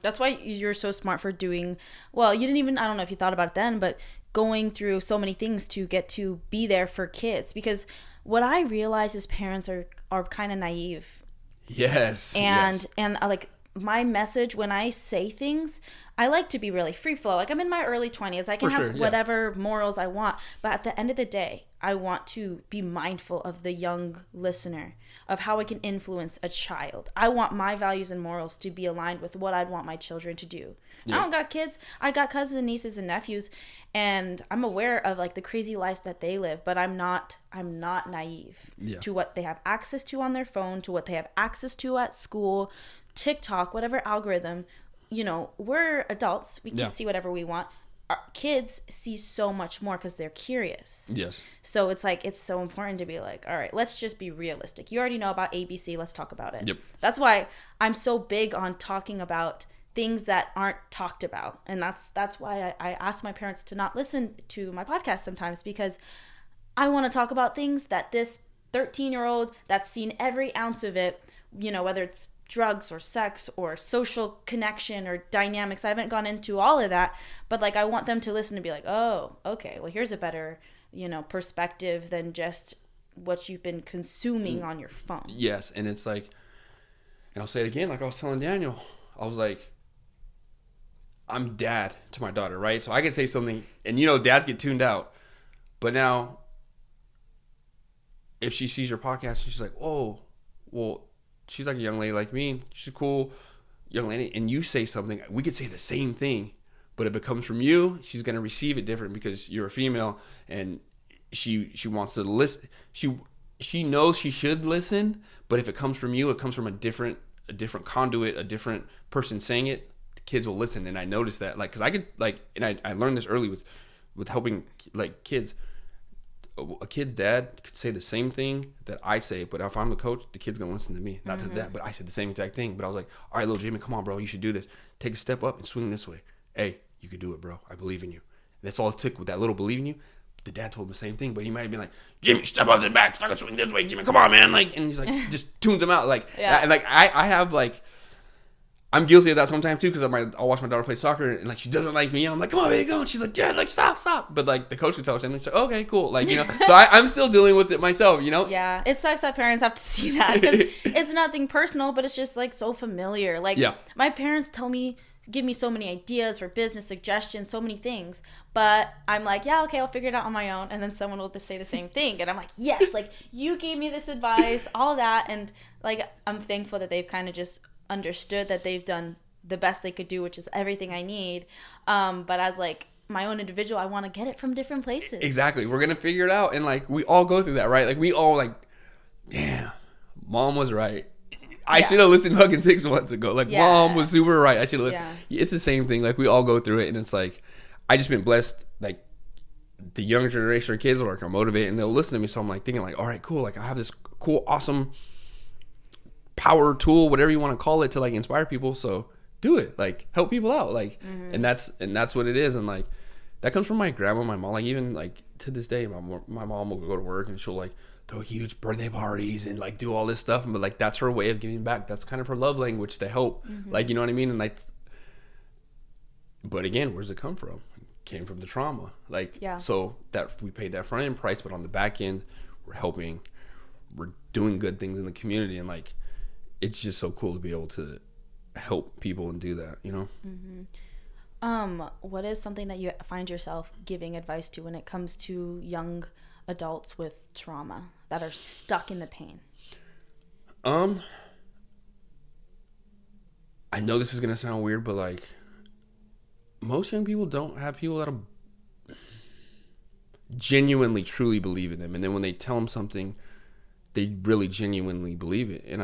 That's why you're so smart for doing well. You didn't even, I don't know if you thought about it then, but going through so many things to get to be there for kids. Because what I realize is parents are kind of naive. Yes. And like my message when I say things, I like to be really free flow. Like I'm in my early 20s. I can have whatever morals I want. But at the end of the day, I want to be mindful of the young listener, of how I can influence a child. I want my values and morals to be aligned with what I'd want my children to do. I don't got kids. I got cousins, nieces, and nephews, and I'm aware of like the crazy lives that they live, but I'm not naive to what they have access to on their phone, to what they have access to at school, TikTok, whatever algorithm. You know, we're adults. We can see whatever we want. Our kids see so much more because they're curious. Yes. So it's like, it's so important to be like, all right, let's just be realistic. You already know about ABC. Let's talk about it. Yep. That's why I'm so big on talking about things that aren't talked about. And that's why I ask my parents to not listen to my podcast sometimes, because I want to talk about things that this 13-year-old that's seen every ounce of it, you know, whether it's drugs or sex or social connection or dynamics. I haven't gone into all of that, but like I want them to listen and be like, oh, okay, well here's a better, you know, perspective than just what you've been consuming on your phone. Yes. And it's like, and I'll say it again, like I was telling Daniel, I was like, I'm dad to my daughter, right? So I can say something, and you know, dads get tuned out, but now if she sees your podcast, she's like, oh, well, she's like a young lady like me. She's a cool young lady. And you say something, we could say the same thing, but if it comes from you, she's going to receive it different because you're a female, and she wants to listen. She knows she should listen, but if it comes from you, it comes from a different conduit, a different person saying it, the kids will listen. And I noticed that, like, because I could, like, and I learned this early with helping, like, kids. A kid's dad could say the same thing that I say, but if I'm the coach, the kid's gonna listen to me, not to that. But I said the same exact thing. But I was like, all right, little Jimmy, come on, bro, you should do this. Take a step up and swing this way. Hey, you could do it, bro. I believe in you. That's all it took, with that little believe in you. The dad told him the same thing, but he might have been like, Jimmy, step up the back, fucking swing this way, Jimmy, come on, man. Like, and he's like, just tunes him out. Like, I have like, I'm guilty of that sometimes too, because I'll watch my daughter play soccer and like she doesn't like me. I'm like, come on, baby, go. And she's like, Dad, like stop. But like the coach can tell her something. She's like, okay, cool. Like, you know, so I'm still dealing with it myself, you know? Yeah, it sucks that parents have to see that because it's nothing personal, but it's just like so familiar. Like my parents give me so many ideas for business suggestions, so many things, but I'm like, yeah, okay, I'll figure it out on my own. And then someone will just say the same thing. And I'm like, yes, like you gave me this advice, all that. And like, I'm thankful that they've kind of just understood that they've done the best they could do, which is everything I need. But as like my own individual, I want to get it from different places. Exactly. We're going to figure it out. And like, we all go through that, right? Like we all like, damn, mom was right. I should have listened fucking 6 months ago. Like mom was super right. I should have listened. It's the same thing. Like we all go through it. And it's like, I just been blessed. Like the younger generation of kids are motivated and they'll listen to me. So I'm like thinking like, all right, cool. Like I have this cool, awesome power tool, whatever you want to call it, to like inspire people. So do it, like help people out, like and that's what it is. And like that comes from my grandma, my mom. Like even like to this day, my mom will go to work and she'll like throw huge birthday parties and like do all this stuff, but like that's her way of giving back. That's kind of her love language, to help. Like, you know what I mean? And like, but again, where's it come from? It came from the trauma. Like so that we paid that front end price, but on the back end we're helping, we're doing good things in the community. And like it's just so cool to be able to help people and do that, you know? What is something that you find yourself giving advice to when it comes to young adults with trauma that are stuck in the pain? I know this is gonna sound weird, but like most young people don't have people that'll genuinely truly believe in them, and then when they tell them something, they really genuinely believe it. And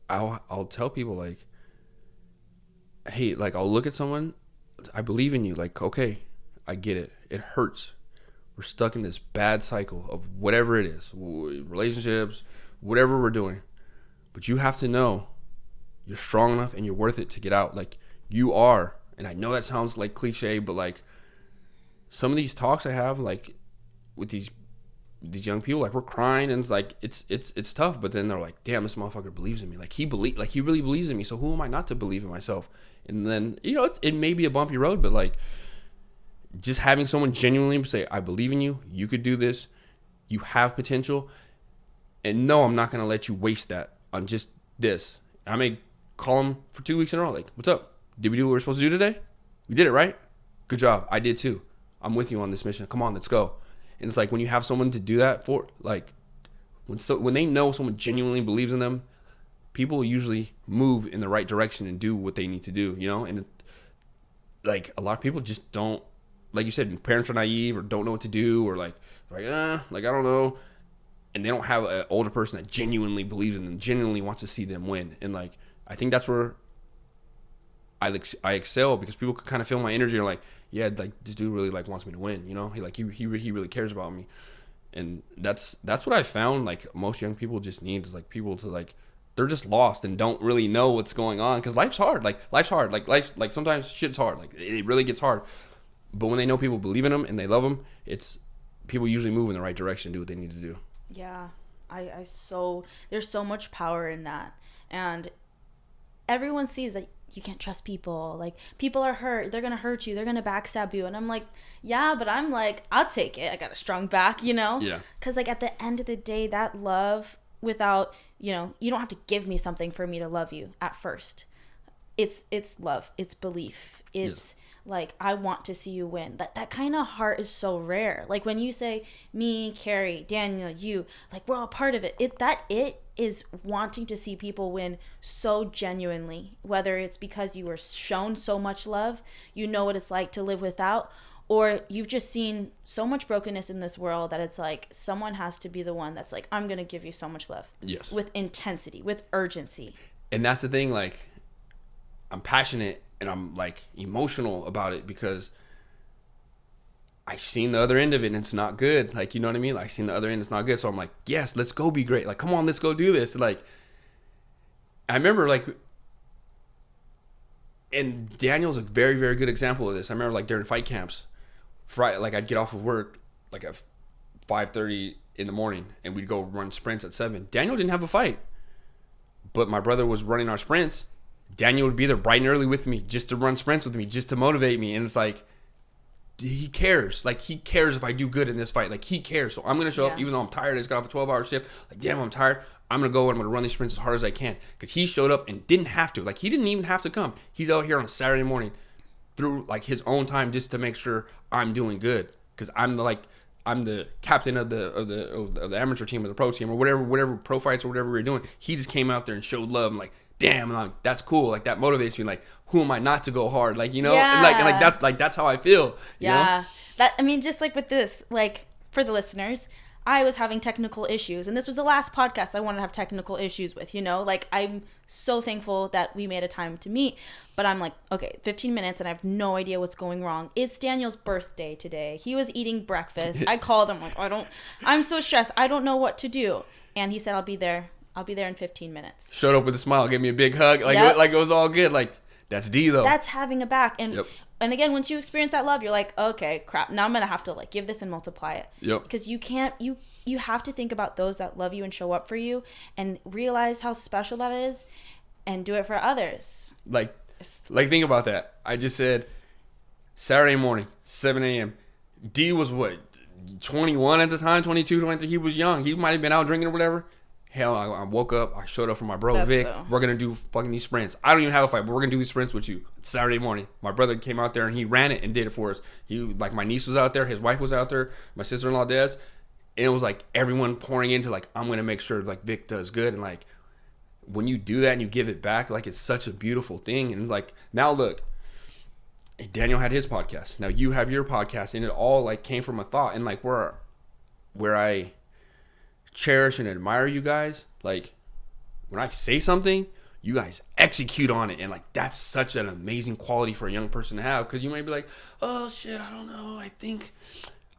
I'll tell people like, hey, like I'll look at someone, I believe in you. Like, okay, I get it. It hurts. We're stuck in this bad cycle of whatever it is, relationships, whatever we're doing. But you have to know you're strong enough and you're worth it to get out. Like you are. And I know that sounds like cliche, but like some of these talks I have like with these young people, like we're crying and it's like it's tough, but then they're like, damn, this motherfucker believes in me. Like he really believes in me, so who am I not to believe in myself? And then, you know, it may be a bumpy road, but like just having someone genuinely say, I believe in you, you could do this, you have potential, and no, I'm not gonna let you waste that on just this. I may call them for 2 weeks in a row, like, what's up? Did we do what we're supposed to do today? We did it, right? Good job. I did too. I'm with you on this mission. Come on, let's go. And it's like when you have someone to do that for, like when they know someone genuinely believes in them, people usually move in the right direction and do what they need to do, you know? And like a lot of people just don't, like you said, parents are naive or don't know what to do, or like I don't know. And they don't have an older person that genuinely believes in them, genuinely wants to see them win. And like, I think that's where I excel, because people could kind of feel my energy and like, yeah, like this dude really like wants me to win, you know? He really cares about me. And that's what I found like most young people just need, is like people to like, they're just lost and don't really know what's going on, because life's hard. Like sometimes shit's hard. Like it really gets hard. But when they know people believe in them and they love them, it's people usually move in the right direction, do what they need to do. Yeah. There's so much power in that. And everyone sees that you can't trust people. Like, people are hurt. They're going to hurt you. They're going to backstab you. And I'm like, yeah, but I'm like, I'll take it. I got a strong back, you know? Yeah. Because, like, at the end of the day, that love without, you know, you don't have to give me something for me to love you at first. It's love. It's belief. It's like, I want to see you win. That kind of heart is so rare. Like, when you say me, Carrie, Daniel, you, like, we're all part of it. It is wanting to see people win so genuinely, whether it's because you were shown so much love, you know what it's like to live without, or you've just seen so much brokenness in this world that it's like someone has to be the one that's like, I'm going to give you so much love. Yes. With intensity, with urgency. And that's the thing, like, I'm passionate and I'm like emotional about it because I've seen the other end of it and it's not good. Like, you know what I mean? Like, I've seen the other end, it's not good. So I'm like, yes, let's go be great. Like, come on, let's go do this. Like, I remember, like, and Daniel's a very, very good example of this. I remember, like, during fight camps, Friday, like, I'd get off of work, like, at 5:30 in the morning, and we'd go run sprints at 7. Daniel didn't have a fight, but my brother was running our sprints, Daniel would be there bright and early with me just to run sprints with me, just to motivate me. And it's like, he cares. Like, he cares if I do good in this fight. Like, he cares. So I'm going to show up even though I'm tired. I just got off a 12-hour shift. Like, damn, I'm tired. I'm going to go and I'm going to run these sprints as hard as I can. Because he showed up and didn't have to. Like, he didn't even have to come. He's out here on a Saturday morning through, like, his own time just to make sure I'm doing good. Because I'm the captain of the amateur team or the pro team or whatever pro fights or whatever we were doing. He just came out there and showed love. I'm like, damn, and like, that's cool. Like, that motivates me. Like, who am I not to go hard? Like, you know, and that's how I feel. You know? That, I mean, just like with this, like, for the listeners, I was having technical issues, and this was the last podcast I wanted to have technical issues with, you know? Like, I'm so thankful that we made a time to meet, but I'm like, okay, 15 minutes, and I have no idea what's going wrong. It's Daniel's birthday today. He was eating breakfast. I called him, like, I'm so stressed. I don't know what to do. And he said, I'll be there in 15 minutes. Showed up with a smile, gave me a big hug. Like, like it was all good. Like, that's D, though. That's having a back. And and again, once you experience that love, you're like, okay, crap. Now I'm going to have to, like, give this and multiply it. Because you can't, you have to think about those that love you and show up for you and realize how special that is and do it for others. Like think about that. I just said Saturday morning, 7 a.m. D was what, 21 at the time, 22, 23. He was young. He might have been out drinking or whatever. Hell, I woke up. I showed up for my bro, Vic. We're going to do fucking these sprints. I don't even have a fight, but we're going to do these sprints with you. It's Saturday morning. My brother came out there and he ran it and did it for us. Like, my niece was out there. His wife was out there. My sister-in-law, Des. And it was like everyone pouring into, like, I'm going to make sure, like, Vic does good. And, like, when you do that and you give it back, like, it's such a beautiful thing. And, like, now look, Daniel had his podcast. Now you have your podcast. And it all, like, came from a thought. And, like, where I cherish and admire you guys, like, when I say something, you guys execute on it. And, like, that's such an amazing quality for a young person to have. Because you might be like, oh, shit, I don't know. I think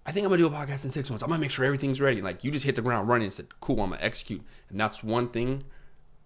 I'm going to do a podcast in 6 months. I'm going to make sure everything's ready. Like, you just hit the ground running and said, cool, I'm going to execute. And that's one thing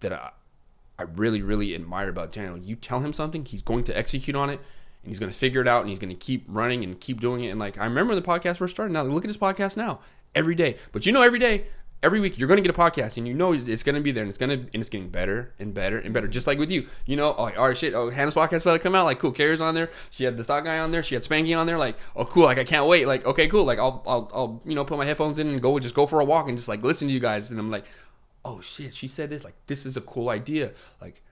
that I really, really admire about Daniel. You tell him something, he's going to execute on it, and he's going to figure it out, and he's going to keep running and keep doing it. And, like, I remember the podcast first started. Now, look at his podcast now. Every day. But, you know, every day, every week, you're going to get a podcast, and you know it's going to be there, and it's getting better and better and better. Just like with you. You know, oh, all right, shit, oh, Hannah's podcast about to come out. Like, cool, Carrie's on there. She had the stock guy on there. She had Spanky on there. Like, oh, cool, like, I can't wait. Like, okay, cool. Like, I'll you know, put my headphones in and just go for a walk and just, like, listen to you guys. And I'm like, oh, shit, she said this. Like, this is a cool idea. Like,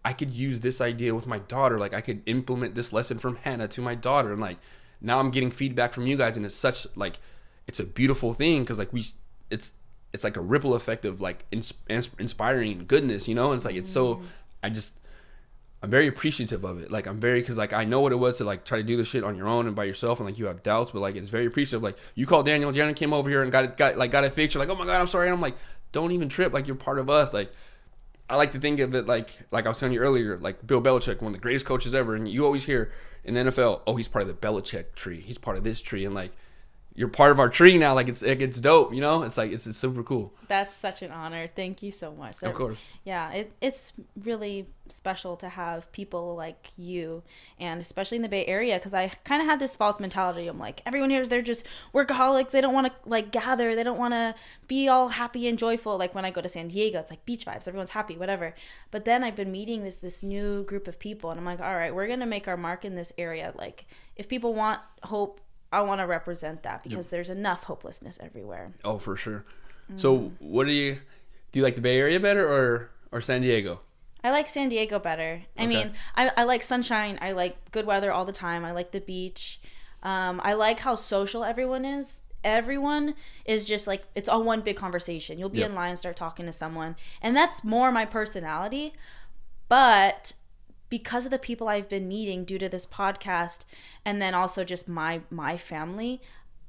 I could use this idea with my daughter. Like, I could implement this lesson from Hannah to my daughter. And, like, now I'm getting feedback from you guys, and it's such, like, it's a beautiful thing because, like, it's like a ripple effect of, like, inspiring goodness, you know? And it's like, it's so, I'm very appreciative of it. Like, because, like, I know what it was to, like, try to do this shit on your own and by yourself, and, like, you have doubts, but, like, it's very appreciative. Like, you called Daniel, Janet came over here and got it fixed. You're like, oh my God, I'm sorry. And I'm like, don't even trip. Like, you're part of us. Like, I like to think of it like I was telling you earlier, like Bill Belichick, one of the greatest coaches ever, and you always hear in the NFL, oh, he's part of the Belichick tree. He's part of this tree. And, like, you're part of our tree now. Like, it's dope, you know? It's like, it's super cool. That's such an honor. Thank you so much. Of course. Yeah, it's really special to have people like you, and especially in the Bay Area, because I kind of had this false mentality. I'm like, everyone here, they're just workaholics. They don't want to, like, gather. They don't want to be all happy and joyful. Like, when I go to San Diego, it's like beach vibes. Everyone's happy, whatever. But then I've been meeting this new group of people, and I'm like, all right, we're going to make our mark in this area. Like, if people want hope, I want to represent that, because there's enough hopelessness everywhere. Oh, for sure. So what do you like the Bay Area better or San Diego? I like San Diego better. I mean, I like sunshine. I like good weather all the time. I like the beach. I like how social everyone is. Everyone is just like, it's all one big conversation. You'll be in line, start talking to someone. And that's more my personality. But because of the people I've been meeting due to this podcast, and then also just my family,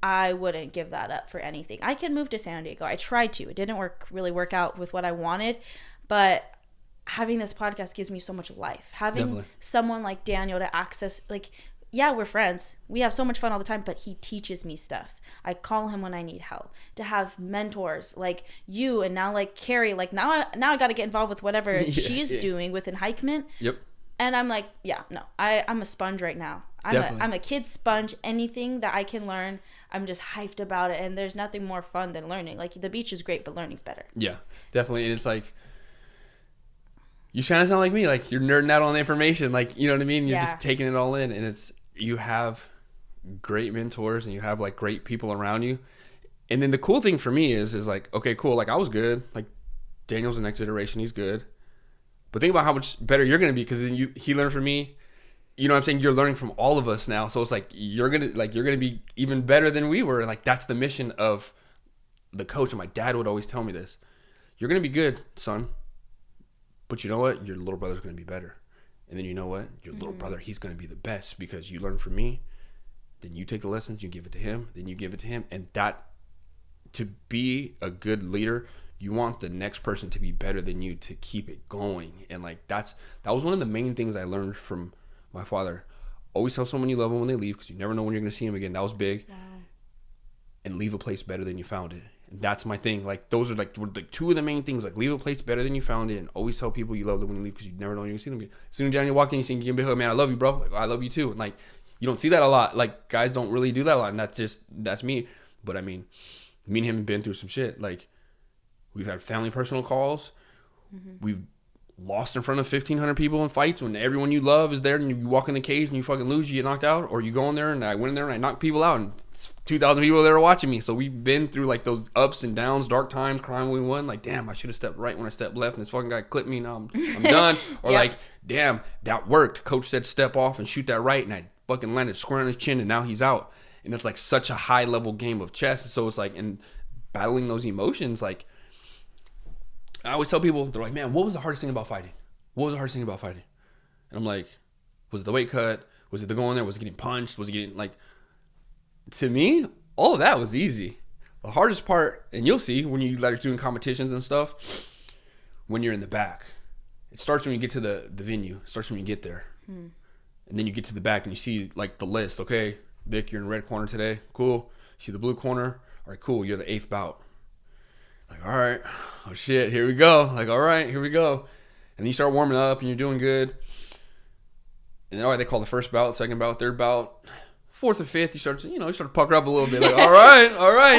I wouldn't give that up for anything. I could move to San Diego. I tried to. It didn't really work out with what I wanted, but having this podcast gives me so much life. Having someone like Daniel to access, like, yeah, we're friends. We have so much fun all the time, but he teaches me stuff. I call him when I need help. To have mentors like you, and now like Carrie, like now I got to get involved with whatever she's doing with Enhikement. Yep. And I'm like, yeah, no, I'm a sponge right now. I'm a kid sponge. Anything that I can learn, I'm just hyped about it. And there's nothing more fun than learning. Like, the beach is great, but learning's better. Yeah, definitely. And it's like, You kind of sound like me. Like you're nerding out on the information. Like, you know what I mean? You're Yeah. just taking it all in, and you have great mentors and you have like great people around you. And then the cool thing for me is like, okay, cool. Like I was good. Like Daniel's the next iteration. He's good. But think about how much better you're going to be, because then he learned from me. You know what I'm saying? You're learning from all of us now. So it's like you're going to be even better than we were. And like that's the mission of the coach. And my dad would always tell me this. You're going to be good, son. But you know what? Your little brother's going to be better. And then you know what? Your little brother, he's going to be the best because you learned from me. Then you take the lessons, you give it to him. Then you give it to him. And that, to be a good leader, you want the next person to be better than you to keep it going. And like that was one of the main things I learned from my father. Always tell someone you love them when they leave, because you never know when you're going to see them again. That was big. Wow. And leave a place better than you found it. And that's my thing. Like those are like two of the main things. Like leave a place better than you found it, and always tell people you love them when you leave, because you never know when you're going to see them again. As soon as you walk in, you see you can be like, man, I love you, bro. Like, I love you too. And like you don't see that a lot. Like guys don't really do that a lot, and that's me. But I mean, me and him have been through some shit. Like we've had family personal calls. We've lost in front of 1,500 people in fights when everyone you love is there, and you walk in the cage and you fucking lose, you get knocked out. Or you go in there and I went in there and I knocked people out, and 2,000 people there watching me. So we've been through like those ups and downs, dark times, crying when we won. Like, damn, I should have stepped right when I stepped left, and this fucking guy clipped me. Now I'm done. Or like, damn, that worked. Coach said step off and shoot that right, and I fucking landed square on his chin, and now he's out. And it's like such a high level game of chess. So it's like, in battling those emotions, like I always tell people, they're like, man, what was the hardest thing about fighting? What was the hardest thing about fighting? And I'm like, was it the weight cut? Was it the going there? Was it getting punched? Was it getting like, to me, all of that was easy. The hardest part, and you'll see when you like doing competitions and stuff, when you're in the back. It starts when you get to the venue. It starts when you get there. And then you get to the back and you see like the list. Okay, Vic, you're in the red corner today. Cool. See the blue corner. All right, cool. You're the 8th bout. Like, all right. Oh, shit. Here we go. Like, all right, here we go. And then you start warming up and you're doing good. And then, all right, they call the first bout, second bout, third bout. 4th or 5th, you start to pucker up a little bit. Like, all right.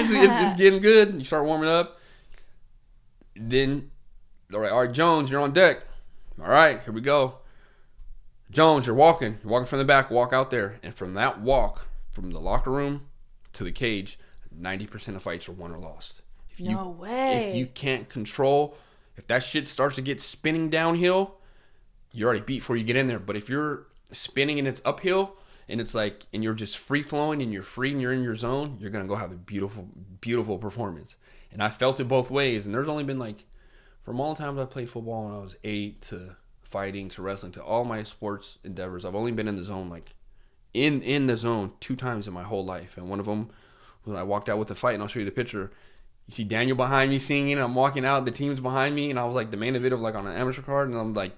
It's getting good. You start warming up. Then, all right, Jones, you're on deck. All right, here we go. Jones, you're walking. You're walking from the back. Walk out there. And from that walk, from the locker room to the cage, 90% of fights are won or lost. No way. If you can't control, if that shit starts to get spinning downhill, you're already beat before you get in there. But if you're spinning and it's uphill, and it's like, and you're just free flowing and you're free and you're in your zone, you're going to go have a beautiful, beautiful performance. And I felt it both ways. And there's only been like, from all the times I played football when I was 8 to fighting to wrestling to all my sports endeavors, I've only been in the zone, like in the zone 2 times in my whole life. And one of them, when I walked out with the fight, and I'll show you the picture, you see Daniel behind me singing, I'm walking out, the team's behind me, and I was like the main event of like on an amateur card, and I'm like,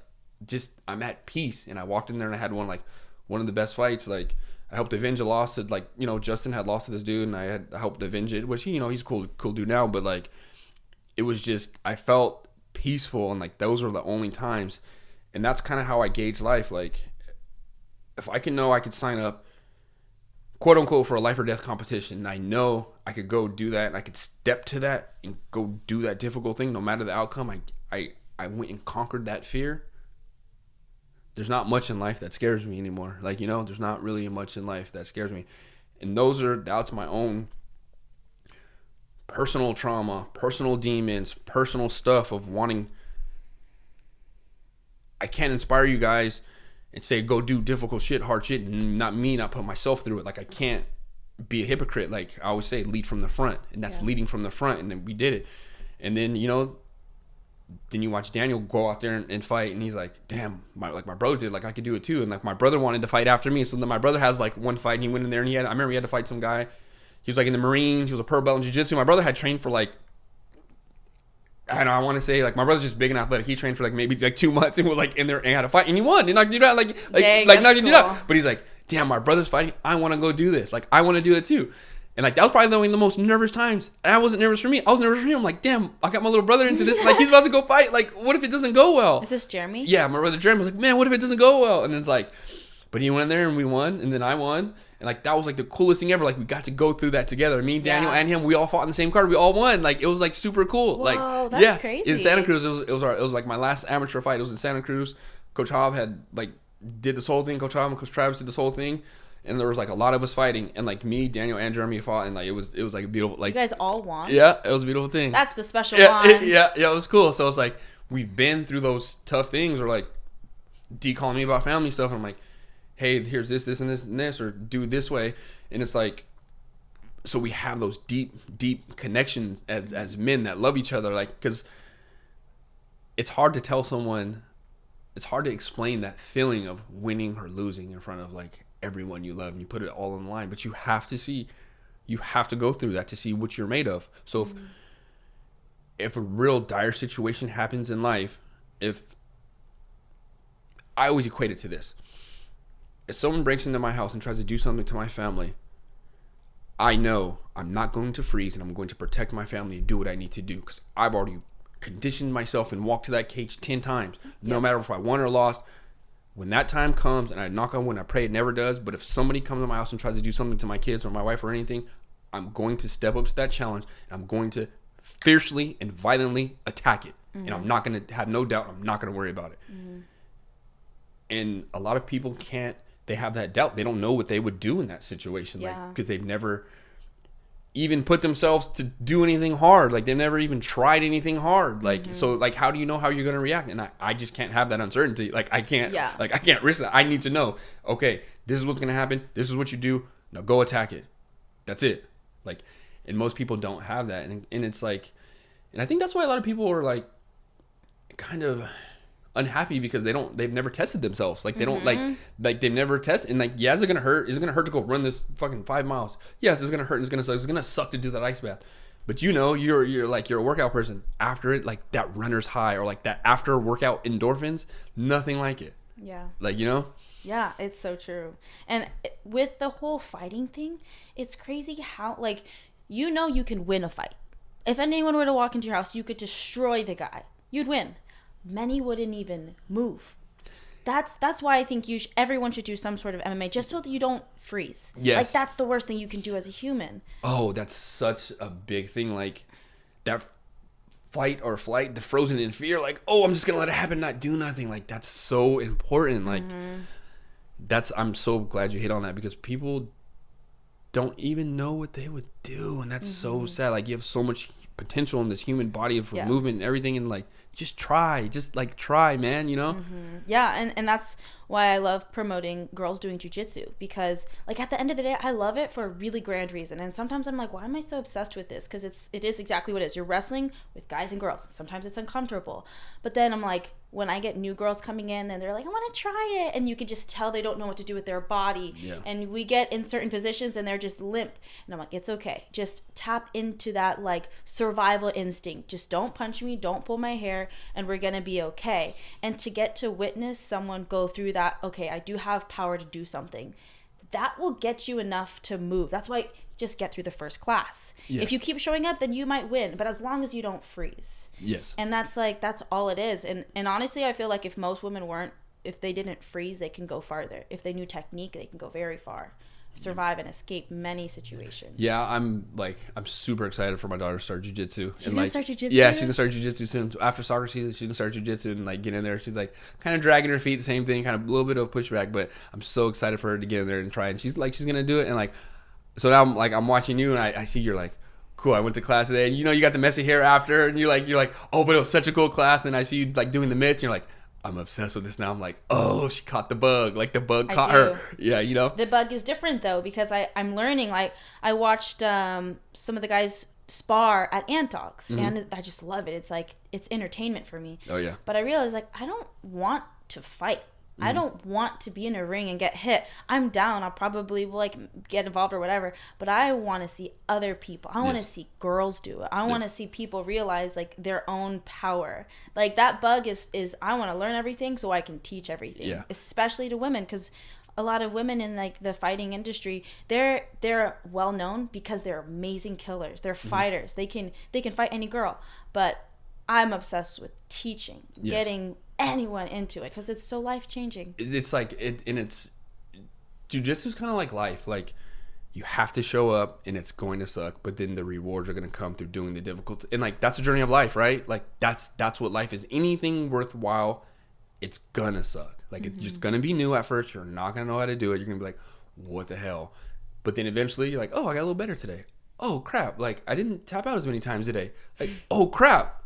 I'm at peace. And I walked in there and I had one of the best fights. Like I helped avenge a loss to, like, Justin had lost to this dude, and I helped avenge it, which, he's a cool dude now, but like it was just, I felt peaceful, and like those were the only times. And that's kind of how I gauge life. Like if I can know I could sign up, quote unquote, for a life or death competition, and I know I could go do that, and I could step to that and go do that difficult thing, no matter the outcome, I went and conquered that fear. There's not much in life that scares me anymore. Like, there's not really much in life that scares me. And that's my own personal trauma, personal demons, personal stuff of wanting. I can't inspire you guys and say, go do difficult shit, hard shit, and not put myself through it. Like, I can't be a hypocrite. Like I always say, lead from the front. And that's leading from the front. And then we did it. And then, then you watch Daniel go out there and fight, and he's like, damn, my brother did, like I could do it too. And like my brother wanted to fight after me, so then my brother has like one fight, and he went in there, and I remember he had to fight some guy. He was like in the Marines, he was a purple belt in jiu-jitsu. My brother had trained for like, I want to say, like, my brother's just big and athletic. He trained for like maybe like 2 months and was like in there and had a fight, and he won. He knocked you out, knocked you out. But he's like, damn, my brother's fighting. I want to go do this. Like, I want to do it too. And like that was probably the most nervous times. And I wasn't nervous for me. I was nervous for him. I'm like, damn, I got my little brother into this. Like, he's about to go fight. Like, what if it doesn't go well? Is this Jeremy? Yeah, my brother Jeremy was like, man, what if it doesn't go well? And it's like, But he went in there and we won, and then I won. And like that was like the coolest thing ever. Like we got to go through that together. Me, Daniel, and him, we all fought in the same card. We all won. Like it was like super cool. Whoa, like that's crazy. In Santa Cruz, it was like my last amateur fight. It was in Santa Cruz. Coach Hav had like did this whole thing. Coach Hav and Coach Travis did this whole thing. And there was like a lot of us fighting, and like me, Daniel, and Jeremy fought, and like it was like a beautiful, like you guys all won. Yeah, it was a beautiful thing. That's the special bond. It was cool. So it's like we've been through those tough things, or like D calling me about family stuff, and I'm like, hey, here's this, and this, and this, or do it this way, and it's like, so we have those deep connections as men that love each other, like because it's hard to tell someone, it's hard to explain that feeling of winning or losing in front of like everyone you love, and you put it all on the line, but you have to go through that to see what you're made of. So if a real dire situation happens in life, if I always equate it to this, if someone breaks into my house and tries to do something to my family, I know I'm not going to freeze, and I'm going to protect my family and do what I need to do, because I've already conditioned myself and walked to that cage 10 times, no matter if I won or lost. When that time comes, and I knock on wood, and I pray it never does, but if somebody comes to my house and tries to do something to my kids or my wife or anything, I'm going to step up to that challenge, and I'm going to fiercely and violently attack it. And I'm not going to have no doubt. I'm not going to worry about it. And a lot of people they have that doubt. They don't know what they would do in that situation, like because they've never even put themselves to do anything hard. Like they've never even tried anything hard. Like so, like how do you know how you're gonna react? And I just can't have that uncertainty. Like I can't. Like I can't risk that. I need to know. Okay, this is what's gonna happen. This is what you do. Now go attack it. That's it. Like, and most people don't have that. And it's like, and I think that's why a lot of people are like, kind of unhappy because they've never tested themselves. Like they don't like they've never tested, and like, yeah, is it gonna hurt? Is it gonna hurt to go run this fucking 5 miles? Yes, it's gonna hurt and it's gonna suck to do that ice bath. But you know, you're a workout person. After it, like that runner's high, or like that after workout endorphins, nothing like it. Yeah. Like, you know? Yeah, it's so true. And with the whole fighting thing, it's crazy how, like, you know, you can win a fight. If anyone were to walk into your house, you could destroy the guy. You'd win. Many wouldn't even move. That's why I think everyone should do some sort of MMA, just so that you don't freeze. Yes. Like, that's the worst thing you can do as a human. Oh, that's such a big thing. Like, that fight or flight, the frozen in fear, like, oh, I'm just going to let it happen, not do nothing. Like, that's so important. Like, I'm so glad you hit on that, because people don't even know what they would do. And that's so sad. Like, you have so much potential in this human body for movement and everything. And, like, just try, man, you know? Yeah, and that's why I love promoting girls doing jiu-jitsu, because, like, at the end of the day, I love it for a really grand reason. And sometimes I'm like, why am I so obsessed with this? Because it is exactly what it is. You're wrestling with guys and girls. Sometimes it's uncomfortable. But then I'm like, when I get new girls coming in and they're like, I want to try it, and you can just tell they don't know what to do with their body. Yeah. And we get in certain positions and they're just limp. And I'm like, it's okay. Just tap into that, like, survival instinct. Just don't punch me, don't pull my hair, and we're going to be okay. And to get to witness someone go through that, okay, I do have power to do something, that will get you enough to move. That's why just get through the first class. Yes. If you keep showing up, then you might win, but as long as you don't freeze. Yes. And that's all it is. And honestly, I feel like if most women if they didn't freeze, they can go farther. If they knew technique, they can go very far, survive and escape many situations. Yeah, I'm super excited for my daughter to start jiu-jitsu. She's gonna start jiu-jitsu? Yeah, she's gonna start jiu-jitsu soon. After soccer season, she's gonna start jiu-jitsu and, like, get in there. She's like kind of dragging her feet, the same thing, kind of a little bit of pushback, but I'm so excited for her to get in there and try. And she's gonna do it. And, like, so now I'm watching you, and I see you're like, cool, I went to class today, and you know, you got the messy hair after, and you're like, oh, but it was such a cool class. And I see you, like, doing the mitts, and you're like, I'm obsessed with this now. I'm like, oh, she caught the bug. Like, the bug caught her. Yeah, you know? The bug is different, though, because I'm learning. Like, I watched some of the guys spar at Ant Dogs, and I just love it. It's like, it's entertainment for me. Oh, yeah. But I realized, like, I don't want to fight. I don't want to be in a ring and get hit. I'm down. I'll probably will, like, get involved or whatever. But I want to see other people. I want to see girls do it. I want to see people realize, like, their own power. Like, that bug is I want to learn everything so I can teach everything. Yeah. Especially to women, because a lot of women in, like, the fighting industry, they're well known because they're amazing killers. They're fighters. They can fight any girl. But I'm obsessed with teaching, getting anyone into it, because it's so life-changing. It's like and Jiu-jitsu is kind of like life. Like, you have to show up and it's going to suck, but then the rewards are going to come through doing the difficult. And like, that's a journey of life, right? Like, that's what life is. Anything worthwhile, it's gonna suck. Like, it's just gonna be new at first. You're not gonna know how to do it. You're gonna be like, what the hell? But then eventually you're like, oh, I got a little better today. Oh crap, like I didn't tap out as many times today. Like, oh crap,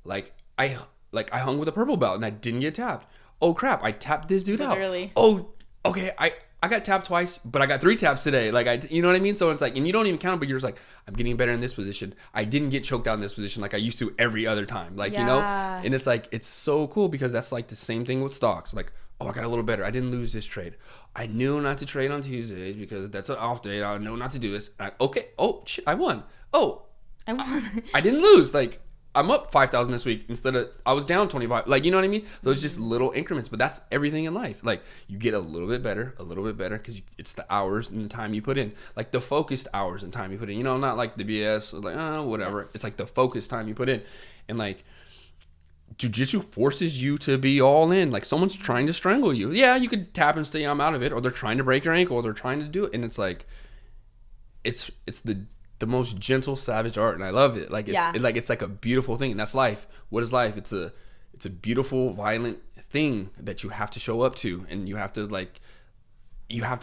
like I hung with a purple belt and I didn't get tapped. Oh crap, I tapped this dude Literally. out. Oh, okay, I got tapped twice, but I got 3 taps today. Like, you know what I mean? So it's like, and you don't even count, but you're just like, I'm getting better in this position. I didn't get choked out in this position like I used to every other time. Like, you know? And it's like, it's so cool because that's like the same thing with stocks. Like, oh, I got a little better. I didn't lose this trade. I knew not to trade on Tuesdays because that's an off day. I know not to do this. Okay. Oh, shit, I won. Oh, I won. I didn't lose. Like, I'm up 5,000 this week instead of I was down 25. Like, you know what I mean? Those just little increments, but that's everything in life. Like, you get a little bit better because it's the hours and the time you put in, like the focused hours and time you put in. You know, not like the BS or like whatever. Yes. It's like the focused time you put in, and like jiu-jitsu forces you to be all in. Like, someone's trying to strangle you. Yeah, you could tap and say I'm out of it, or they're trying to break your ankle, or they're trying to do it, and it's like it's the most gentle, savage art, and I love it. Like, it's like a beautiful thing, and that's life. What is life? It's a beautiful, violent thing that you have to show up to, and you have to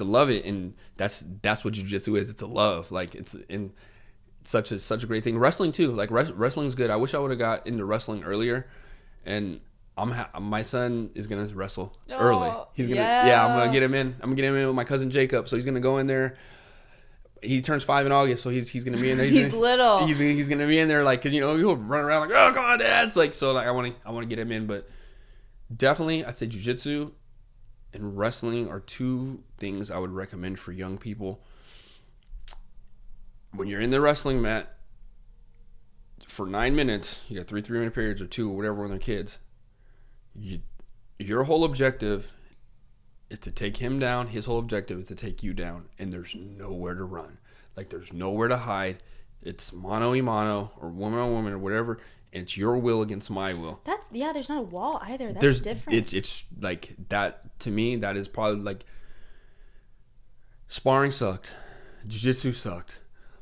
love it, and that's what jiu-jitsu is. It's a love. Like, it's in such a great thing. Wrestling too. Like, wrestling's good. I wish I would have got into wrestling earlier, and my son is gonna wrestle early. He's gonna I'm gonna get him in. I'm gonna get him in with my cousin Jacob. So he's gonna go in there. He turns 5 in August, so he's gonna be in there. He's little. He's gonna be in there, like, 'cause, you know, he'll run around like, oh come on, Dad. It's like, so like I want to get him in, but definitely I'd say jiu-jitsu and wrestling are 2 things I would recommend for young people. When you're in the wrestling mat for 9 minutes, you got 3-minute periods or 2 or whatever when they're kids. Your whole objective is to take him down. His whole objective is to take you down, and there's nowhere to run. Like, there's nowhere to hide. It's mano a mano or woman on woman or whatever, and it's your will against my will. There's not a wall either. That's different. It's like that. To me, that is probably like, sparring sucked, jiu-jitsu sucked,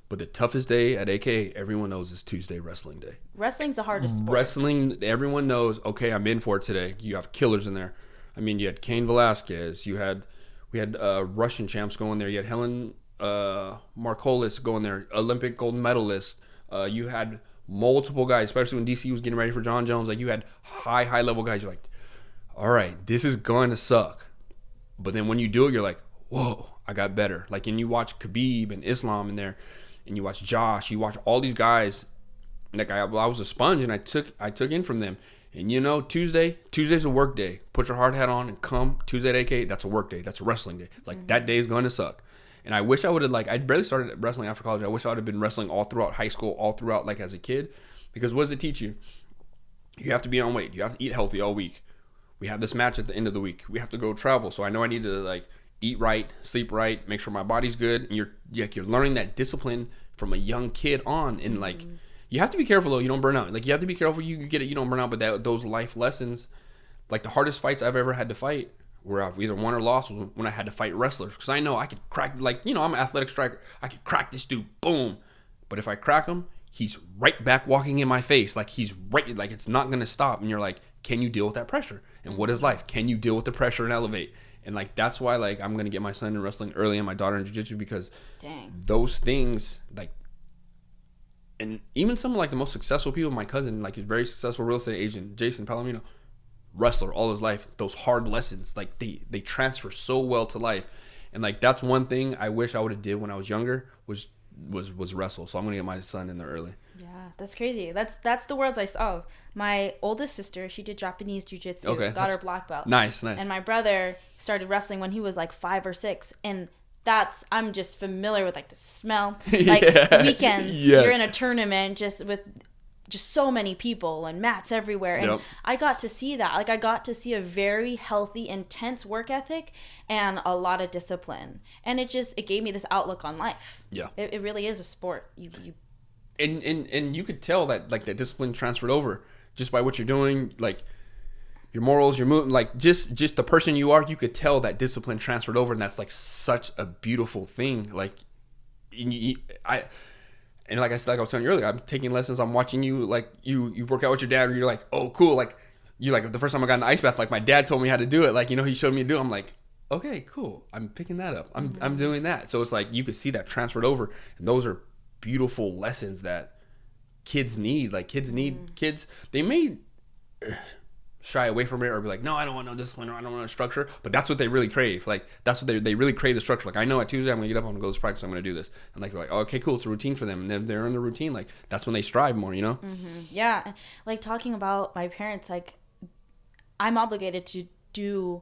but the toughest day at AKA, everyone knows, is Tuesday wrestling day. Wrestling's the hardest sport. Wrestling, everyone knows, okay, I'm in for it today. You have killers in there. I mean, you had Cain Velasquez. We had Russian champs going there. You had Helen Markolis going there, Olympic gold medalist. You had multiple guys, especially when DC was getting ready for John Jones. Like, you had high level guys. You're like, all right, this is going to suck. But then when you do it, you're like, whoa, I got better. Like, and you watch Khabib and Islam in there, and you watch Josh. You watch all these guys. Like, I was a sponge, and I took in from them. And, you know, Tuesday's a work day. Put your hard hat on and come. Tuesday at AK, that's a work day. That's a wrestling day. Like, that day is going to suck. And I wish I would have, like, I barely started wrestling after college. I wish I would have been wrestling all throughout high school, all throughout, like, as a kid. Because what does it teach you? You have to be on weight. You have to eat healthy all week. We have this match at the end of the week. We have to go travel. So I know I need to, like, eat right, sleep right, make sure my body's good. And you're learning that discipline from a young kid on. And, like, you have to be careful, though. You don't burn out. Like, you have to be careful. You get it. You don't burn out. But those life lessons, like, the hardest fights I've ever had to fight, where I've either won or lost, was when I had to fight wrestlers. Because I know I could crack, like, you know, I'm an athletic striker. I could crack this dude. Boom. But if I crack him, he's right back walking in my face. Like, he's right. Like, it's not going to stop. And you're like, can you deal with that pressure? And what is life? Can you deal with the pressure and elevate? And, like, that's why, like, I'm going to get my son in wrestling early and my daughter in jiu-jitsu, because those things, like, and even some of, like, the most successful people, my cousin, like, he's very successful real estate agent, Jason Palomino, wrestler all his life. Those hard lessons, like, they transfer so well to life. And, like, that's one thing I wish I would have did when I was younger was wrestle. So I'm gonna get my son in there early. Yeah, that's crazy. That's the worlds I saw. My oldest sister, she did Japanese jiu-jitsu, got her black belt. Nice. And my brother started wrestling when he was like 5 or 6, and I'm just familiar with, like, the smell. Like, weekends, you're in a tournament just with just so many people and mats everywhere. And I got to see that. Like, I got to see a very healthy, intense work ethic and a lot of discipline. And it gave me this outlook on life. Yeah. It really is a sport. And you could tell that, like, that discipline transferred over just by what you're doing. Like, your morals, your movement, like just the person you are, you could tell that discipline transferred over, and that's like such a beautiful thing. Like, and like I said, like I was telling you earlier, I'm taking lessons. I'm watching you, like you work out with your dad, and you're like, oh, cool. Like you like the first time I got in the ice bath, like my dad told me how to do it. Like, you know, he showed me to do it. I'm like, okay, cool. I'm picking that up. I'm doing that. So it's like you could see that transferred over, and those are beautiful lessons that kids need. Like kids, they may shy away from it or be like, no, I don't want no discipline, or I don't want no structure, but that's what they really crave. Like that's what they really crave, the structure. Like I know at Tuesday I'm gonna get up, I'm gonna go to this practice, I'm gonna do this, and like they're like, oh, okay, cool, it's a routine for them, and then they're in the routine. Like that's when they strive more, you know. Yeah, like talking about my parents, like I'm obligated to do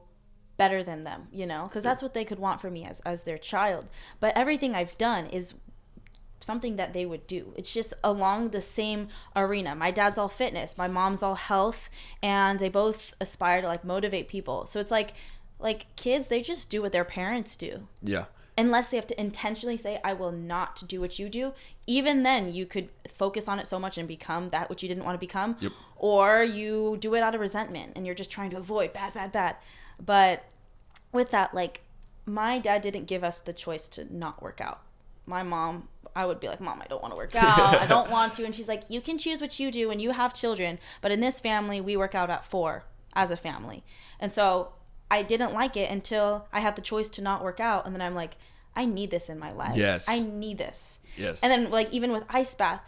better than them, you know, because that's what they could want for me as their child. But everything I've done is something that they would do. It's just along the same arena. My dad's all fitness, my mom's all health, and they both aspire to like motivate people. So it's like kids, they just do what their parents do. Yeah. Unless they have to intentionally say, I will not do what you do. Even then, you could focus on it so much and become that which you didn't want to become. Yep. Or you do it out of resentment and you're just trying to avoid bad. But with that, like, my dad didn't give us the choice to not work out. My mom, I would be like, Mom, I don't want to work out. I don't want to. And she's like, you can choose what you do when you have children. But in this family, we work out at 4 as a family. And so I didn't like it until I had the choice to not work out. And then I'm like, I need this in my life. Yes. I need this. Yes. And then like even with ice bath,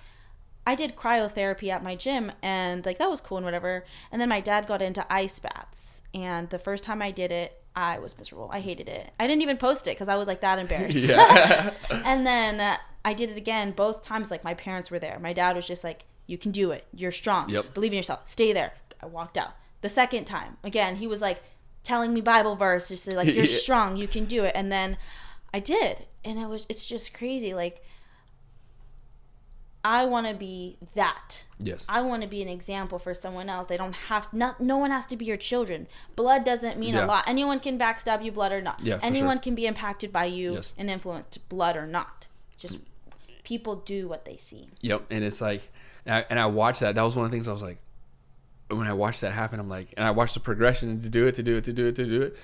I did cryotherapy at my gym and like that was cool and whatever. And then my dad got into ice baths. And the first time I did it, I was miserable. I hated it. I didn't even post it because I was like that embarrassed. Yeah. And then I did it again both times. Like my parents were there. My dad was just like, you can do it. You're strong. Yep. Believe in yourself. Stay there. I walked out. The second time, again, he was like telling me Bible verse, just like, you're strong. You can do it. And then I did. And it's just crazy. Like, I want to be that. Yes. I want to be an example for someone else. They don't have, no one has to be your children. Blood doesn't mean a lot. Anyone can backstab you, blood or not. Yeah, Anyone can be impacted by you Yes. and influenced, blood or not. Just people do what they see. Yep. And it's like, and I watched that. That was one of the things I was like, when I watched that happen, I'm like, and I watched the progression to do it.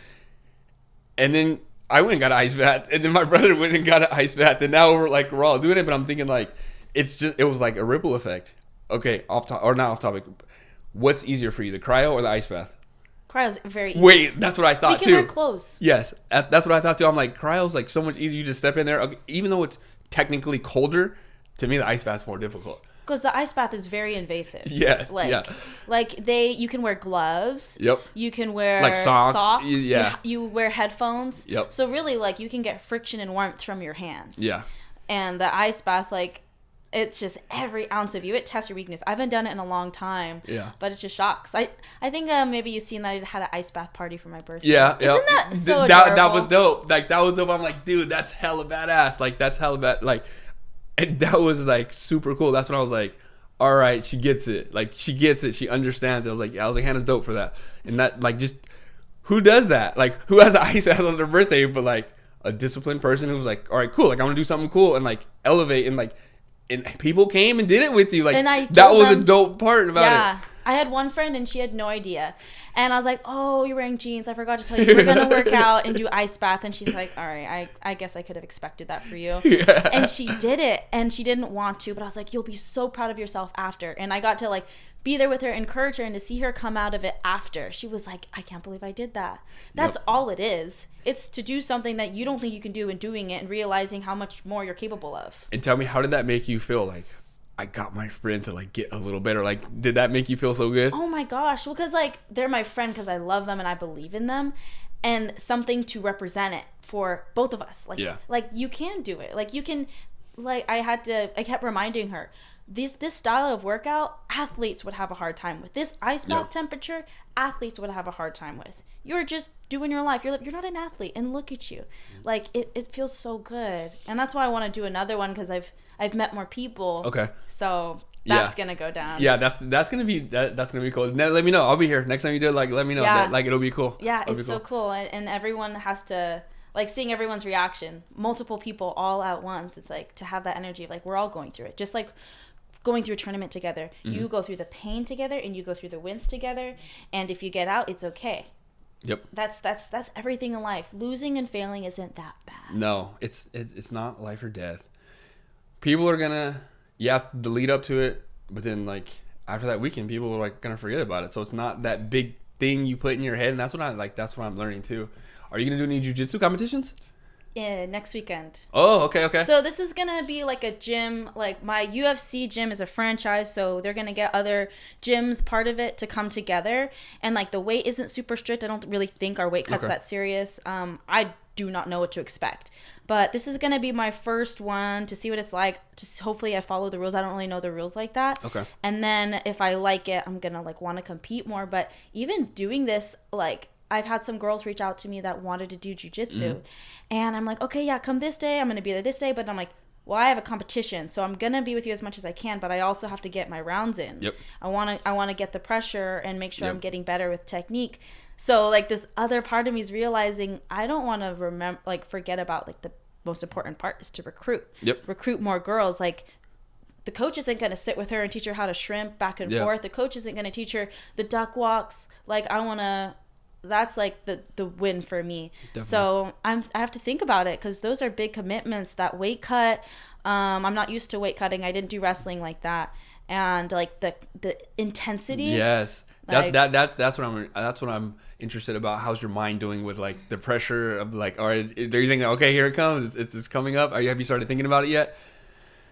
And then I went and got an ice bath, and then my brother went and got an ice bath, and now we're all doing it. But I'm thinking like, it was like a ripple effect. Okay, not off topic. What's easier for you, the cryo or the ice bath? Cryo's very easy. Wait, that's what I thought too. You can wear clothes. Yes, that's what I thought too. I'm like, cryo's like so much easier. You just step in there, okay, even though it's technically colder. To me, the ice bath's more difficult. Because the ice bath is very invasive. Yes. Like you can wear gloves. Yep. You can wear like socks. Yeah. You wear headphones. Yep. So really, like, you can get friction and warmth from your hands. Yeah. And the ice bath, like, it's just every ounce of you. It tests your weakness. I haven't done it in a long time. Yeah. But it's just shocks. I think maybe you've seen that I had an ice bath party for my birthday. Yeah. Isn't that so adorable? That was dope. Like, that was dope. I'm like, dude, that's hella badass. Like, that's hella bad. Like, and that was like super cool. That's when I was like, all right, she gets it. Like, she gets it. She understands it. I was like, Hannah's dope for that. And that, like, just who does that? Like, who has an ice bath on their birthday? But like a disciplined person who's like, all right, cool. Like, I want to do something cool and like elevate and like. And people came and did it with you. Like, that was a dope part about it. Yeah. I had one friend and she had no idea. And I was like, oh, you're wearing jeans. I forgot to tell you we're going to work out and do ice bath. And she's like, all right, I guess I could have expected that for you. Yeah. And she did it. And she didn't want to. But I was like, you'll be so proud of yourself after. And I got to like be there with her, encourage her, and to see her come out of it after. She was like, I can't believe I did that. That's all it is. It's to do something that you don't think you can do and doing it and realizing how much more you're capable of. And tell me, how did that make you feel? Like, I got my friend to like get a little better. Like, did that make you feel so good? Oh my gosh. Well, because like they're my friend because I love them and I believe in them, and something to represent it for both of us. Like, like you can do it. Like you can, like I kept reminding her, this style of workout, athletes would have a hard time with. This ice bath temperature, athletes would have a hard time with. You're just doing your life. You're not an athlete, and look at you. Like it feels so good, and that's why I want to do another one because I've met more people. Okay. So that's gonna go down. Yeah, that's gonna be cool. Now, let me know. I'll be here next time you do it. Like, let me know. Yeah. Like, it'll be cool. Yeah, it's so cool, and everyone has to like seeing everyone's reaction. Multiple people all at once. It's like to have that energy of like we're all going through it. Just like going through a tournament together. You go through the pain together, and you go through the wins together. And if you get out, it's okay. Yep. That's everything in life. Losing and failing isn't that bad. No, it's not life or death. People are gonna, the lead up to it, but then like after that weekend, people are like gonna forget about it. So it's not that big thing you put in your head, and that's what I'm learning too. Are you gonna do any jiu-jitsu competitions? Yeah, next weekend. Oh, okay. So this is gonna be like a gym. Like my UFC gym is a franchise, so they're gonna get other gyms part of it to come together. And like the weight isn't super strict. I don't really think our weight cut's that serious. I do not know what to expect, but this is gonna be my first one to see what it's like. Just hopefully I follow the rules. I don't really know the rules like that. Okay. And then if I like it, I'm gonna like want to compete more. But even doing this, like, I've had some girls reach out to me that wanted to do jiu-jitsu. And I'm like, okay, yeah, come this day. I'm going to be there this day. But I'm like, well, I have a competition, so I'm going to be with you as much as I can, but I also have to get my rounds in. Yep. I want to get the pressure and make sure I'm getting better with technique. So like this other part of me is realizing I don't want to forget about like the most important part is to recruit. Yep. Recruit more girls. Like, the coach isn't going to sit with her and teach her how to shrimp back and forth. The coach isn't going to teach her the duck walks. Like, that's like the win for me. Definitely. So I have to think about it, because those are big commitments. That weight cut, I'm not used to weight cutting. I didn't do wrestling like that, and like the intensity. Yes, like, that's what I'm interested about. How's your mind doing with like the pressure of like, or do you think, okay, here it comes, it's coming up? Have you started thinking about it yet?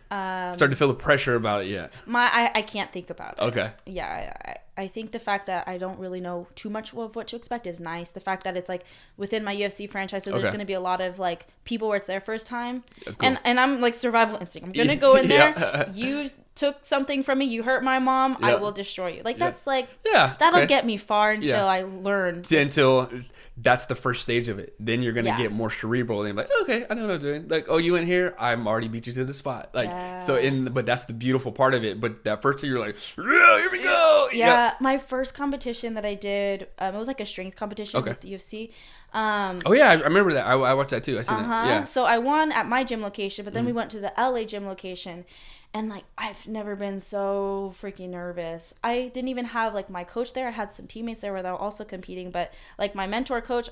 Started to feel the pressure about it yet? I can't think about it. Okay. Yeah, I think the fact that I don't really know too much of what to expect is nice. The fact that it's like within my UFC franchise, so there's going to be a lot of like people where it's their first time, cool. and I'm like survival instinct. I'm going to go in there. You took something from me. You hurt my mom. I will destroy you. Like that's like that'll get me far until I learn. Until that's the first stage of it. Then you're gonna get more cerebral. And like, okay, I know what I'm doing. Like, oh, you went here. I'm already beat you to the spot. Like, but that's the beautiful part of it. But that first thing you're like, yeah, here we go. Yeah, my first competition that I did, it was like a strength competition with the UFC. I remember that. I watched that too. I seen that. Yeah. So I won at my gym location, but then we went to the LA gym location. And, like, I've never been so freaking nervous. I didn't even have, like, my coach there. I had some teammates there where they were also competing. But, like, my mentor coach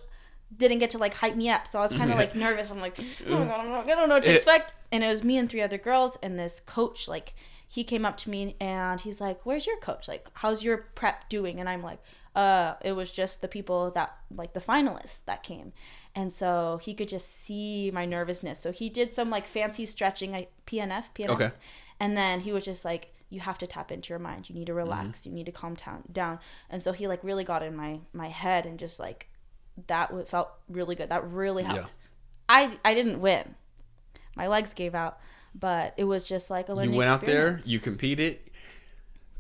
didn't get to, like, hype me up. So I was kind of, like, nervous. I'm like, oh my God, I don't know what to expect. And it was me and 3 other girls. And this coach, like, he came up to me and he's like, where's your coach? Like, how's your prep doing? And I'm like, it was just the people that, like, the finalists that came. And so he could just see my nervousness. So he did some, like, fancy stretching, PNF. Okay. And then he was just like, you have to tap into your mind. You need to relax. You need to calm down. And so he like really got in my head, and just like that felt really good. That really helped. Yeah. I didn't win. My legs gave out, but it was just like a learning experience. You went out there, you competed.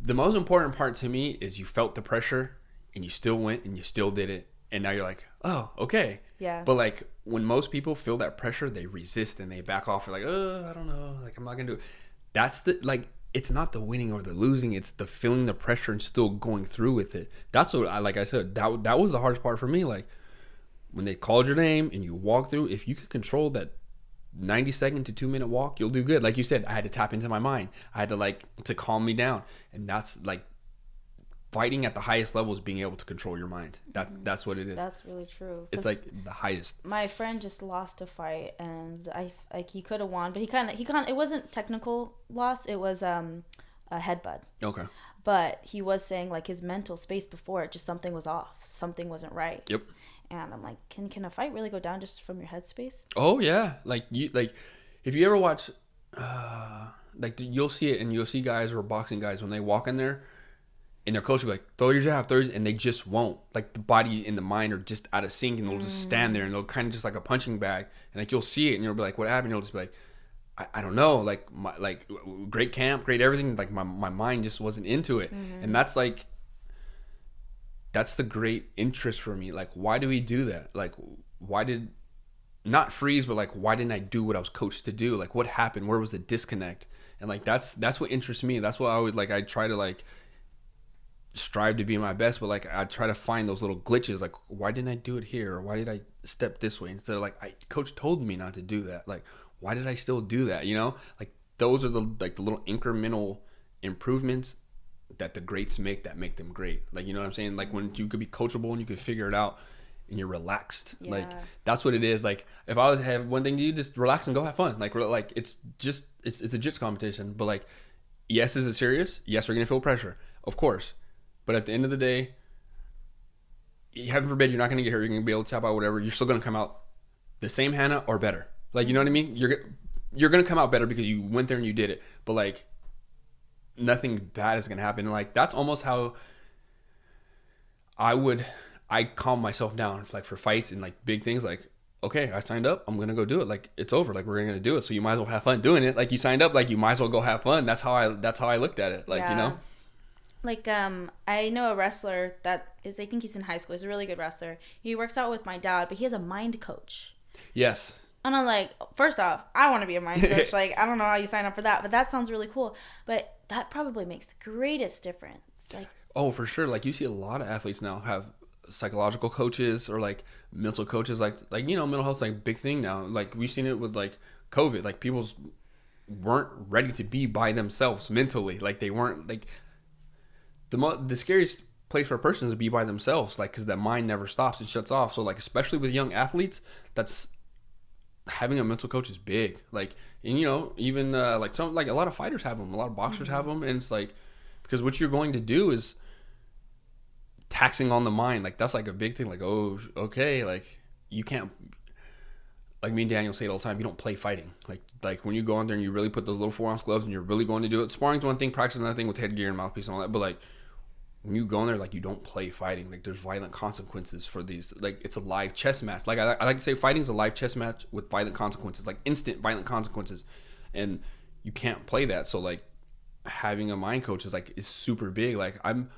The most important part to me is you felt the pressure and you still went and you still did it. And now you're like, oh, okay. Yeah. But like when most people feel that pressure, they resist and they back off. They're like, oh, I don't know. Like, I'm not going to do it. That's the, like, it's not the winning or the losing. It's the feeling the pressure and still going through with it. That's what like I said, that was the hardest part for me. Like when they called your name and you walk through, if you could control that 90-second to 2-minute walk, you'll do good. Like you said, I had to tap into my mind. I had to calm me down. And that's like fighting at the highest level is being able to control your mind. That's what it is. That's really true. It's like the highest. My friend just lost a fight, and he could have won, but he kind of it wasn't technical loss. It was a headbutt. Okay. But he was saying like his mental space before it, just something was off. Something wasn't right. Yep. And I'm like, can a fight really go down just from your headspace? Oh yeah, like if you ever watch, you'll see it in UFC guys or boxing guys when they walk in there. And their coach will be like, throw your jab, and they just won't. Like, the body and the mind are just out of sync, and they'll just stand there, and they'll kind of just like a punching bag. And, like, you'll see it, and you'll be like, what happened? You'll just be like, I don't know. Like, great camp, great everything. Like, my mind just wasn't into it. And that's, like, that's the great interest for me. Like, why do we do that? Like, why did, not freeze, but, like, why didn't I do what I was coached to do? Like, what happened? Where was the disconnect? And, like, that's what interests me. That's what I would, like, I try to, like, strive to be my best, but like I try to find those little glitches, like why didn't I do it here, or why did I step this way instead of like coach told me not to do that, like why did I still do that, you know? Like those are the little incremental improvements that the greats make that make them great. Like, you know what I'm saying? Like when you could be coachable and you could figure it out and you're relaxed. Yeah. Like that's what it is. Like if I was to have one thing to do, just relax and go have fun. Like it's just, it's a jits competition, but like, yes, is it serious? Yes, we're going to feel pressure, of course. But at the end of the day, heaven forbid, you're not going to get hurt. You're going to be able to tap out whatever. You're still going to come out the same Hannah or better. Like, you know what I mean? You're going to come out better because you went there and you did it. But like, nothing bad is going to happen. Like, that's almost how I calm myself down, like for fights and like big things. Like, okay, I signed up. I'm going to go do it. Like, it's over. Like, we're going to do it. So you might as well have fun doing it. Like, you signed up. Like, you might as well go have fun. That's how I looked at it. Like, yeah. You know? Like, I know a wrestler that is, I think he's in high school. He's a really good wrestler. He works out with my dad, but he has a mind coach. Yes. And I'm like, first off, I want to be a mind coach. Like, I don't know how you sign up for that, but that sounds really cool. But that probably makes the greatest difference. Like, oh, for sure. Like, you see a lot of athletes now have psychological coaches or like mental coaches. Like you know, mental health's like a big thing now. Like, we've seen it with like COVID. Like, people weren't ready to be by themselves mentally. Like, they weren't like the scariest place for a person is to be by themselves. Like, because that mind never stops; it shuts off. So, like, especially with young athletes, that's having a mental coach is big. Like, and you know, even like some, like a lot of fighters have them, a lot of boxers have them, and it's like, because what you're going to do is taxing on the mind. Like, that's like a big thing. Like, oh, okay, like you can't, like me and Daniel say it all the time, you don't play fighting. Like when you go in there and you really put those little 4-ounce gloves and you're really going to do it. Sparring's one thing, practice another thing with headgear and mouthpiece and all that. But like, when you go in there, like, you don't play fighting. Like, there's violent consequences for these. Like, it's a live chess match. Like, I like to say fighting is a live chess match with violent consequences, like instant violent consequences. And you can't play that. So, like, having a mind coach is super big. Like, I'm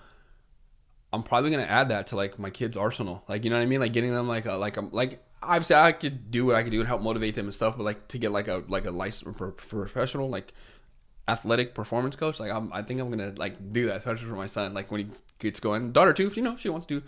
probably going to add that to, like, my kids' arsenal. Like, you know what I mean? Like, getting them, obviously I could do what I could do and help motivate them and stuff. But, like, to get, like a licensed professional, like, athletic performance coach, like I think I'm gonna like do that, especially for my son, like when he gets going. Daughter too, if you know she wants to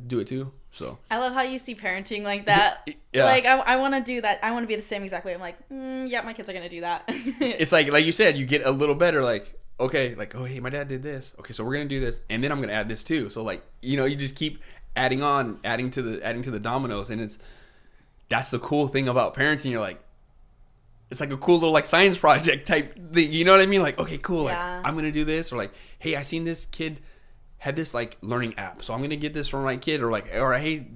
do it too. So I love how you see parenting like that. Yeah. Like I want to do that. I want to be the same exact way. I'm like, yeah, my kids are gonna do that. It's like you said, you get a little better. Like, okay, like, oh hey, my dad did this. Okay, so we're gonna do this, and then I'm gonna add this too. So like, you know, you just keep adding to the dominoes, and that's the cool thing about parenting. You're like, it's like a cool little like science project type thing. You know what I mean? Like, okay, cool. Like, I'm going to do this. Or like, hey, I seen this kid had this like learning app. So I'm going to get this for my kid. Or like, or hey,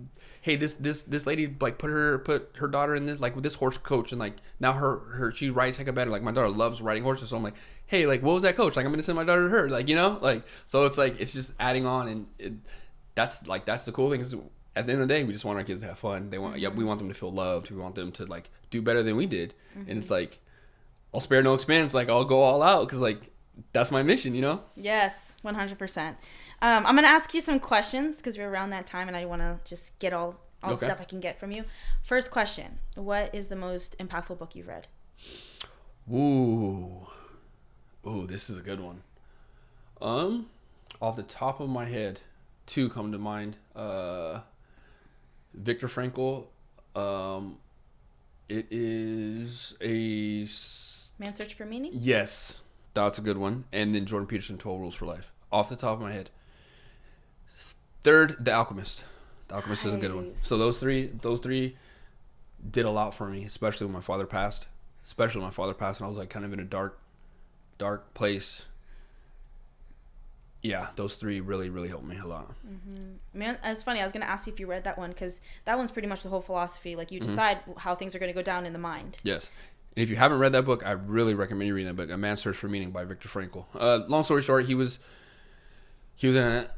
this lady like put her daughter in this, like with this horse coach. And like now she rides heck better. Like my daughter loves riding horses. So I'm like, hey, like what was that coach? Like I'm going to send my daughter to her. Like, you know, like, so it's like, it's just adding on. And that's the cool thing is, at the end of the day, we just want our kids to have fun. We want them to feel loved. We want them to like do better than we did. And it's like, I'll spare no expense. Like, I'll go all out because like that's my mission, you know? Yes, 100%. I'm gonna ask you some questions because we're around that time, and I want to just get all the stuff I can get from you. First question: what is the most impactful book you've read? Ooh, this is a good one. Off the top of my head, two come to mind. Viktor Frankl. It is a Man's Search for Meaning? Yes, that's a good one. And then Jordan Peterson, 12 Rules for Life. Off the top of my head. Third, The Alchemist. The Alchemist is a good one. So those three did a lot for me, especially when my father passed. And I was like kind of in a dark place. Yeah, those three really, really helped me a lot. Man, it's funny. I was going to ask you if you read that one because that one's pretty much the whole philosophy. Like, you decide how things are going to go down in the mind. Yes. And if you haven't read that book, I really recommend you reading that book, A Man's Search for Meaning by Viktor Frankl. Long story short, he was a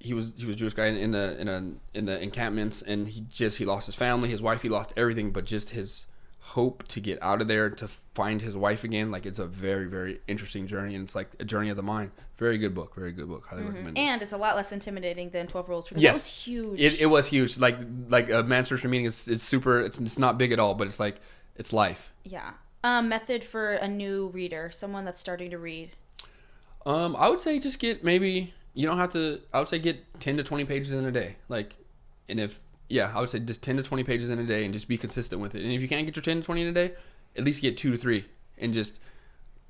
Jewish guy in the encampments, and he lost his family, his wife, he lost everything, but just his hope to get out of there, to find his wife again. Like, it's a very, very interesting journey, and it's like a journey of the mind. Very good book. Highly recommend it. And it's a lot less intimidating than 12 Rules for Life. Yes. That was huge. It was huge. Like A Man's Search for Meaning is super. It's not big at all, but it's like, it's life. Yeah. Method for a new reader, someone that's starting to read. I would say just get maybe, you don't have to, I would say get 10 to 20 pages in a day. Like, and I would say just 10 to 20 pages in a day and just be consistent with it. And if you can't get your 10 to 20 in a day, at least get 2 to 3 and just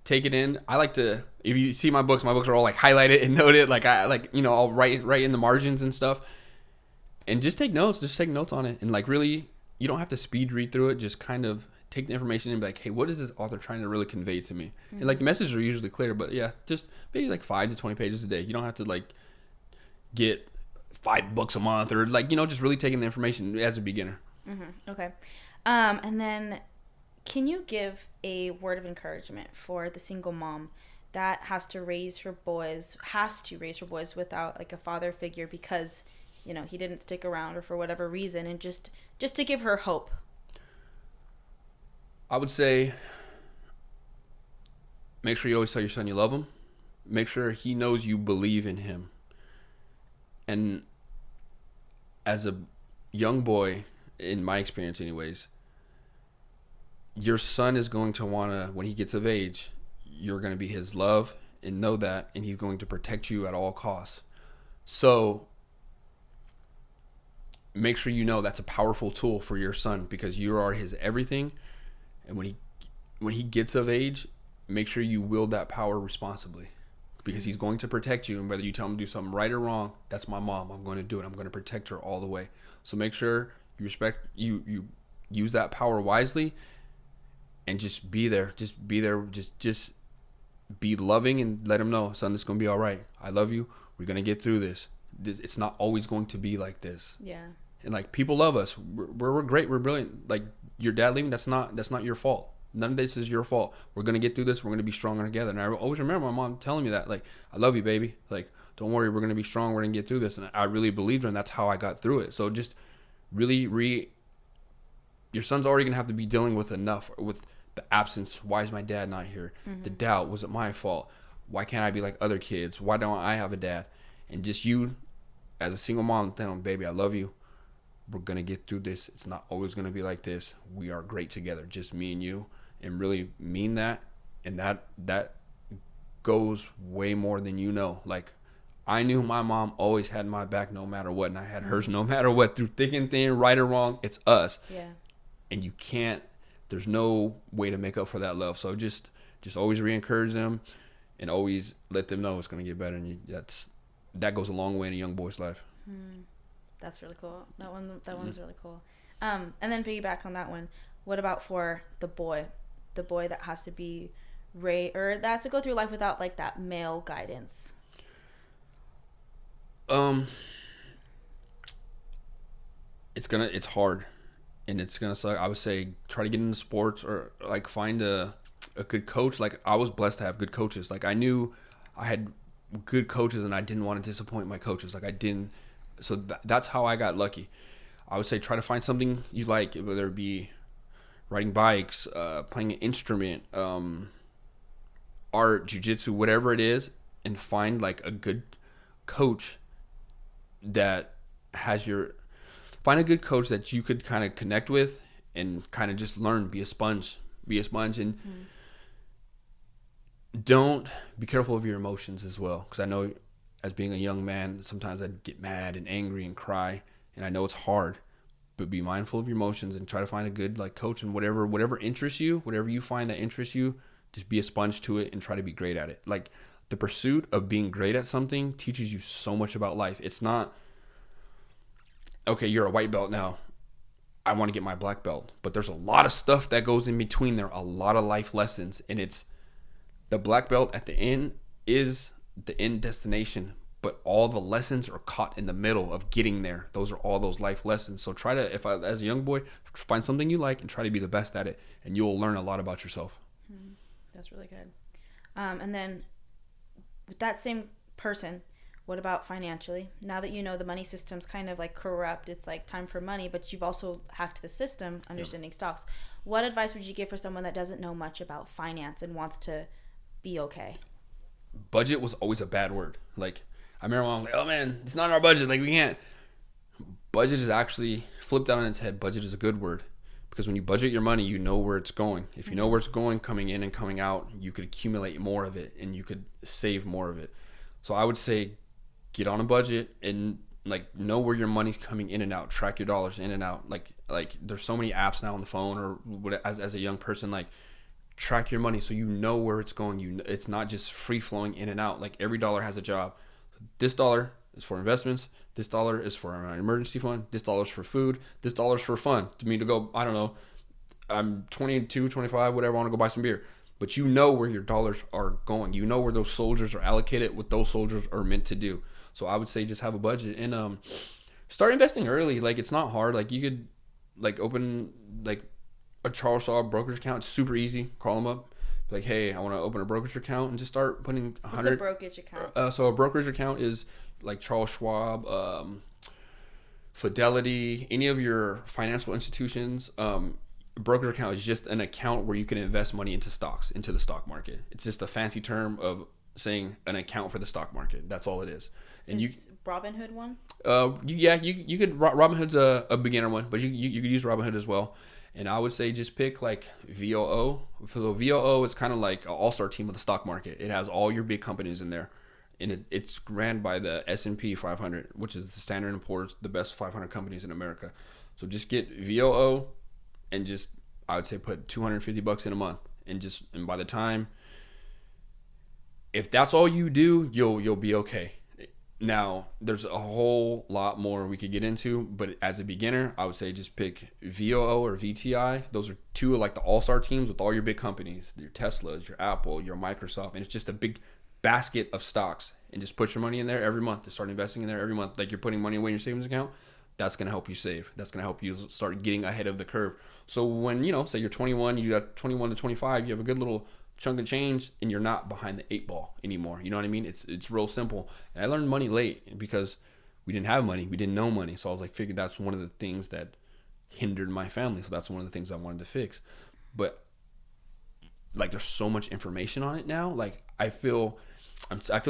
take it in. I like to, if you see my books are all like highlighted and noted. Like I like, I'll write in the margins and stuff, and just take notes. Just take notes on it, and like really, you don't have to speed read through it. Just kind of take the information and be like, hey, what is this author trying to really convey to me? Mm-hmm. And like the messages are usually clear, but yeah, just maybe like 5 to 20 pages a day. You don't have to like get 5 books a month or like, just really taking the information as a beginner. Mm-hmm. Okay. And then can you give a word of encouragement for the single mom that has to raise her boys without like a father figure because, he didn't stick around or for whatever reason, and just to give her hope? I would say make sure you always tell your son you love him. Make sure he knows you believe in him. And as a young boy, in my experience anyways, your son is going to want to, when he gets of age, you're going to be his love, and know that, and he's going to protect you at all costs. So make sure you know that's a powerful tool for your son, because you are his everything. And when he gets of age, make sure you wield that power responsibly, because he's going to protect you. And whether you tell him to do something right or wrong, that's my mom. I'm going to do it. I'm going to protect her all the way. So make sure you respect, you use that power wisely, and just be there. Just be there. Just be loving, and let him know, son, this is going to be all right. I love you. We're going to get through this. It's not always going to be like this. Yeah. And like, people love us. We're great. We're brilliant. Like, your dad leaving, that's not your fault. None of this is your fault. We're going to get through this. We're going to be stronger together. And I always remember my mom telling me that, like, I love you, baby. Like, don't worry. We're going to be strong. We're going to get through this. And I really believed her, and that's how I got through it. So just really, your son's already going to have to be dealing with enough, with the absence. Why is my dad not here? Mm-hmm. The doubt. Was it my fault? Why can't I be like other kids? Why don't I have a dad? And just you, as a single mom, tell him, baby, I love you. We're going to get through this. It's not always going to be like this. We are great together, just me and you, and really mean that. And that goes way more than you know. Like, I knew my mom always had my back no matter what, and I had hers no matter what, through thick and thin, right or wrong. It's us. Yeah. And you can't, there's no way to make up for that love. So just always re-encourage them, and always let them know it's going to get better. And that goes a long way in a young boy's life. That's really cool. That one's really cool. And then piggyback on that one, what about for the boy that has to be or that has to go through life without like that male guidance? It's hard, and it's gonna suck. I would say try to get into sports, or like find a good coach. Like, I was blessed to have good coaches. Like, I knew I had good coaches, and I didn't want to disappoint my coaches. Like, I didn't. So that's how I got lucky. I would say try to find something you like, whether it be riding bikes, playing an instrument, art, jiu-jitsu, whatever it is, and find like a good coach that find a good coach that you could kind of connect with, and kind of just learn, be a sponge, and don't be careful of your emotions as well. Because I know, as being a young man, sometimes I'd get mad and angry and cry, and I know it's hard, but be mindful of your emotions and try to find a good like coach, and whatever interests you, whatever you find that interests you, just be a sponge to it and try to be great at it. Like, the pursuit of being great at something teaches you so much about life. It's not, okay, you're a white belt now, I want to get my black belt, but there's a lot of stuff that goes in between there, a lot of life lessons, and it's the black belt at the end is the end destination, but all the lessons are caught in the middle of getting there. Those are all those life lessons. So try to, as a young boy, find something you like and try to be the best at it, and you'll learn a lot about yourself. That's really good. And then with that same person, what about financially? Now that you know the money system's kind of like corrupt, it's like time for money, but you've also hacked the system, understanding stocks. What advice would you give for someone that doesn't know much about finance and wants to be okay? Budget was always a bad word. Like, I remember I'm like, oh man, it's not in our budget. Like, we can't. Budget is actually flipped out on its head. Budget is a good word, because when you budget your money, you know where it's going. If you know where it's going, coming in and coming out, you could accumulate more of it, and you could save more of it. So I would say get on a budget, and like know where your money's coming in and out. Track your dollars in and out. Like there's so many apps now on the phone, or as a young person, like track your money so you know where it's going. It's not just free flowing in and out. Like every dollar has a job. This dollar is for investments. This dollar is for an emergency fund. This dollar is for food. This dollar is for fun. To me, to go, I don't know, I'm 22, 25, whatever, I want to go buy some beer. But you know where your dollars are going. You know where those soldiers are allocated, what those soldiers are meant to do. So I would say just have a budget and start investing early. Like it's not hard. Like you could like open like a Charles Schwab brokerage account. It's super easy. Call them up. Be like, hey, I want to open a brokerage account and just start putting 100. What's a brokerage account? So a brokerage account is like Charles Schwab, Fidelity, any of your financial institutions. Brokerage account is just an account where you can invest money into stocks, into the stock market. It's just a fancy term of saying an account for the stock market. That's all it is. And is Robinhood one? You could. Robinhood's a beginner one, but you could use Robinhood as well. And I would say just pick like VOO. So VOO is kind of like an all-star team of the stock market. It has all your big companies in there, and it's ran by the S&P 500, which is the Standard & Poor's, the best 500 companies in America. So just get VOO, and just I would say put $250 in a month, and by the time, if that's all you do, you'll be okay. Now, there's a whole lot more we could get into, but as a beginner, I would say just pick VOO or VTI. Those are two of like the all-star teams with all your big companies, your Teslas, your Apple, your Microsoft, and it's just a big basket of stocks. And just put your money in there every month. Just start investing in there every month. Like you're putting money away in your savings account. That's going to help you save. That's going to help you start getting ahead of the curve. So when, say you're 21, you got 21 to 25, you have a good little chunk of change and you're not behind the 8 ball anymore. You know what I mean? It's real simple. And I learned money late because we didn't have money. We didn't know money. So I was like, figured that's one of the things that hindered my family. So that's one of the things I wanted to fix. But like there's so much information on it now. Like I feel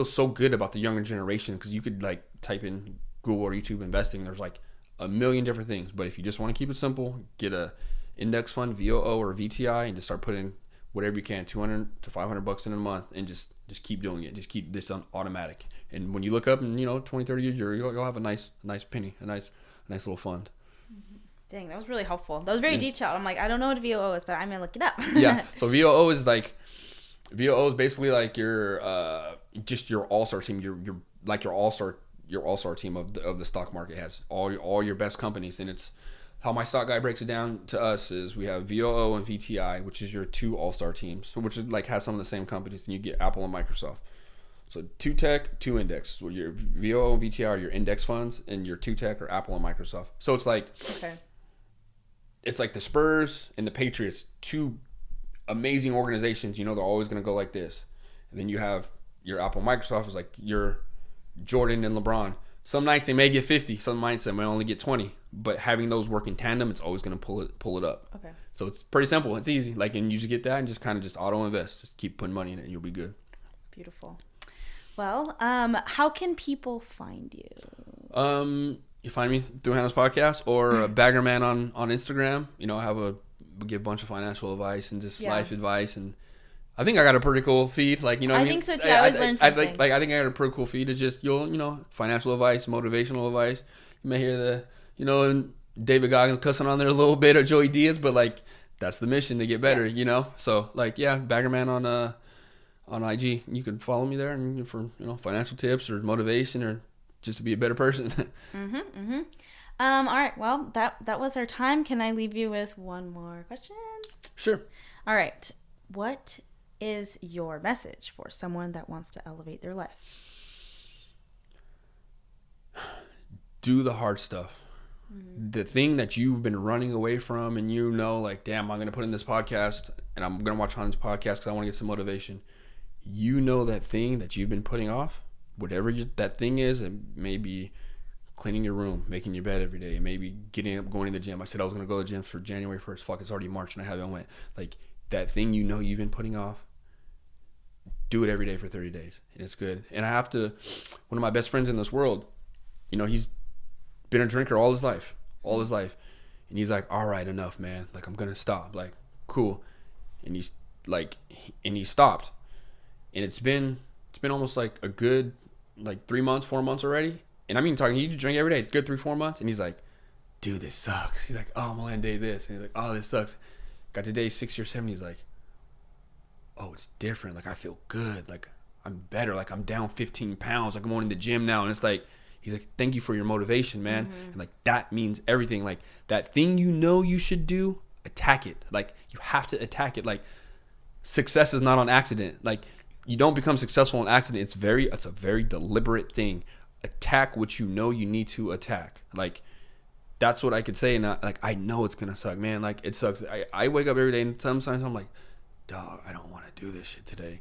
so good about the younger generation because you could like type in Google or YouTube investing. There's like a million different things. But if you just want to keep it simple, get a index fund, VOO or VTI, and just start putting whatever you can, $200 to $500 in a month, and just keep doing it. Just keep this on automatic. And when you look up in 20, 30 years, you'll have a nice penny, a nice little fund. Dang, that was really helpful. That was very detailed. I'm like, I don't know what VOO is, but I'm gonna look it up. Yeah. So VOO is basically like your just your all-star team. Your like your all-star team of the stock market. It has all your best companies, and it's how my stock guy breaks it down to us is we have VOO and VTI, which is your two all-star teams, so which is like has some of the same companies. And you get Apple and Microsoft. So 2 tech, 2 index. So your VOO and VTI are your index funds, and your 2 tech are Apple and Microsoft. So it's like it's like the Spurs and the Patriots, two amazing organizations. They're always going to go like this. And then you have your Apple and Microsoft is like your Jordan and LeBron. Some nights they may get 50, some nights they may only get 20. But having those work in tandem, it's always going to pull it up. Okay. So it's pretty simple. It's easy. And you just get that and just kind of just auto invest. Just keep putting money in it and you'll be good. Beautiful. Well, how can people find you? You find me through Hannah's podcast or Baggerman on Instagram. I give a bunch of financial advice and just life advice, and I think I got a pretty cool feed. I think so too. I always learn something. I think I got a pretty cool feed. It's just financial advice, motivational advice. You may hear the David Goggins cussing on there a little bit or Joey Diaz, but that's the mission to get better. Yes. So Baggerman on IG. You can follow me there and for financial tips or motivation or just to be a better person. All right. Well, that was our time. Can I leave you with one more question? Sure. All right. What is your message for someone that wants to elevate their life? Do the hard stuff. The thing that you've been running away from and damn, I'm going to put in this podcast and I'm going to watch Hans' podcast because I want to get some motivation. That thing that you've been putting off, whatever that thing is, it may be cleaning your room, making your bed every day, maybe getting up, going to the gym. I said I was going to go to the gym for January 1st. Fuck, it's already March and I haven't went. That thing you've been putting off, do it every day for 30 days. And it's good. And one of my best friends in this world, he's been a drinker all his life. And he's like, all right, enough, man. I'm going to stop. Cool. And he stopped. And it's been almost a good 3 months, 4 months already. And I mean, you drink every day, good 3-4 months. And he's like, dude, this sucks. He's like, oh, I'm gonna land day this. And he's like, oh, this sucks. Got to day 60 or 70. He's like, oh, it's different. Like I feel good. Like I'm better. Like I'm down 15 pounds. Like I'm going to the gym now. And it's like, he's like, thank you for your motivation, man. And like, that means everything. Like that thing you know you should do, attack it. Like you have to attack it. Like success is not on accident. Like you don't become successful on accident. It's a very deliberate thing. Attack what you know you need to attack. Like that's what I could say. And I know it's going to suck, man. Like it sucks. I wake up every day and sometimes I'm like, dog, I don't want to do this shit today.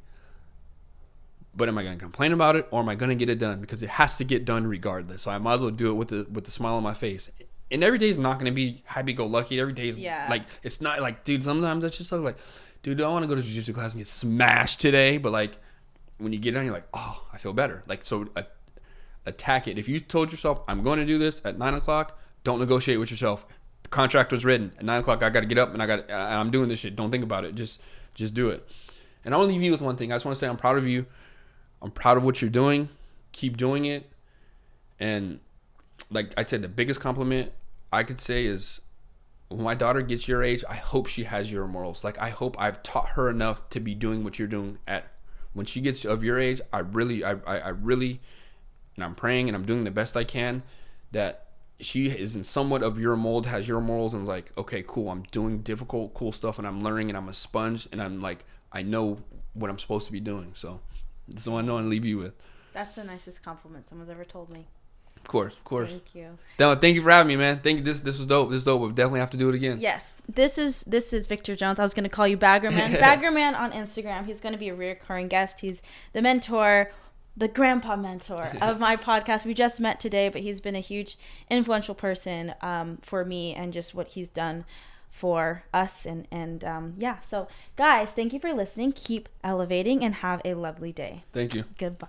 But am I going to complain about it or am I going to get it done? Because it has to get done regardless. So I might as well do it with the smile on my face. And every day is not going to be happy-go-lucky. Every day is like, it's not like, dude, sometimes that's just like, dude, I want to go to jiu-jitsu class and get smashed today. But like, when you get done, you're like, oh, I feel better. Like, so attack it. If you told yourself, I'm going to do this at 9 o'clock, don't negotiate with yourself. The contract was written. At 9 o'clock, I got to get up and I'm doing this shit. Don't think about it. Just do it. And I want to leave you with one thing. I just want to say I'm proud of you. I'm proud of what you're doing. Keep doing it. And like I said, the biggest compliment I could say is when my daughter gets your age, I hope she has your morals. Like I hope I've taught her enough to be doing what you're doing when she gets of your age. I really, and I'm praying and I'm doing the best I can that she is in somewhat of your mold, has your morals, and is like, okay, cool. I'm doing difficult, cool stuff, and I'm learning, and I'm a sponge, and I'm like, I know what I'm supposed to be doing. So that's the one I want to leave you with. That's the nicest compliment someone's ever told me. Of course. Thank you. Thank you for having me, man. Thank you. This was dope. This is dope. We'll definitely have to do it again. Yes. This is Victor Jones. I was going to call you Baggerman. Baggerman on Instagram. He's going to be a recurring guest. He's the mentor, the grandpa mentor of my podcast. We just met today, but he's been a huge influential person for me and just what he's done for us. And yeah. So guys, thank you for listening. Keep elevating and have a lovely day. Thank you. Goodbye.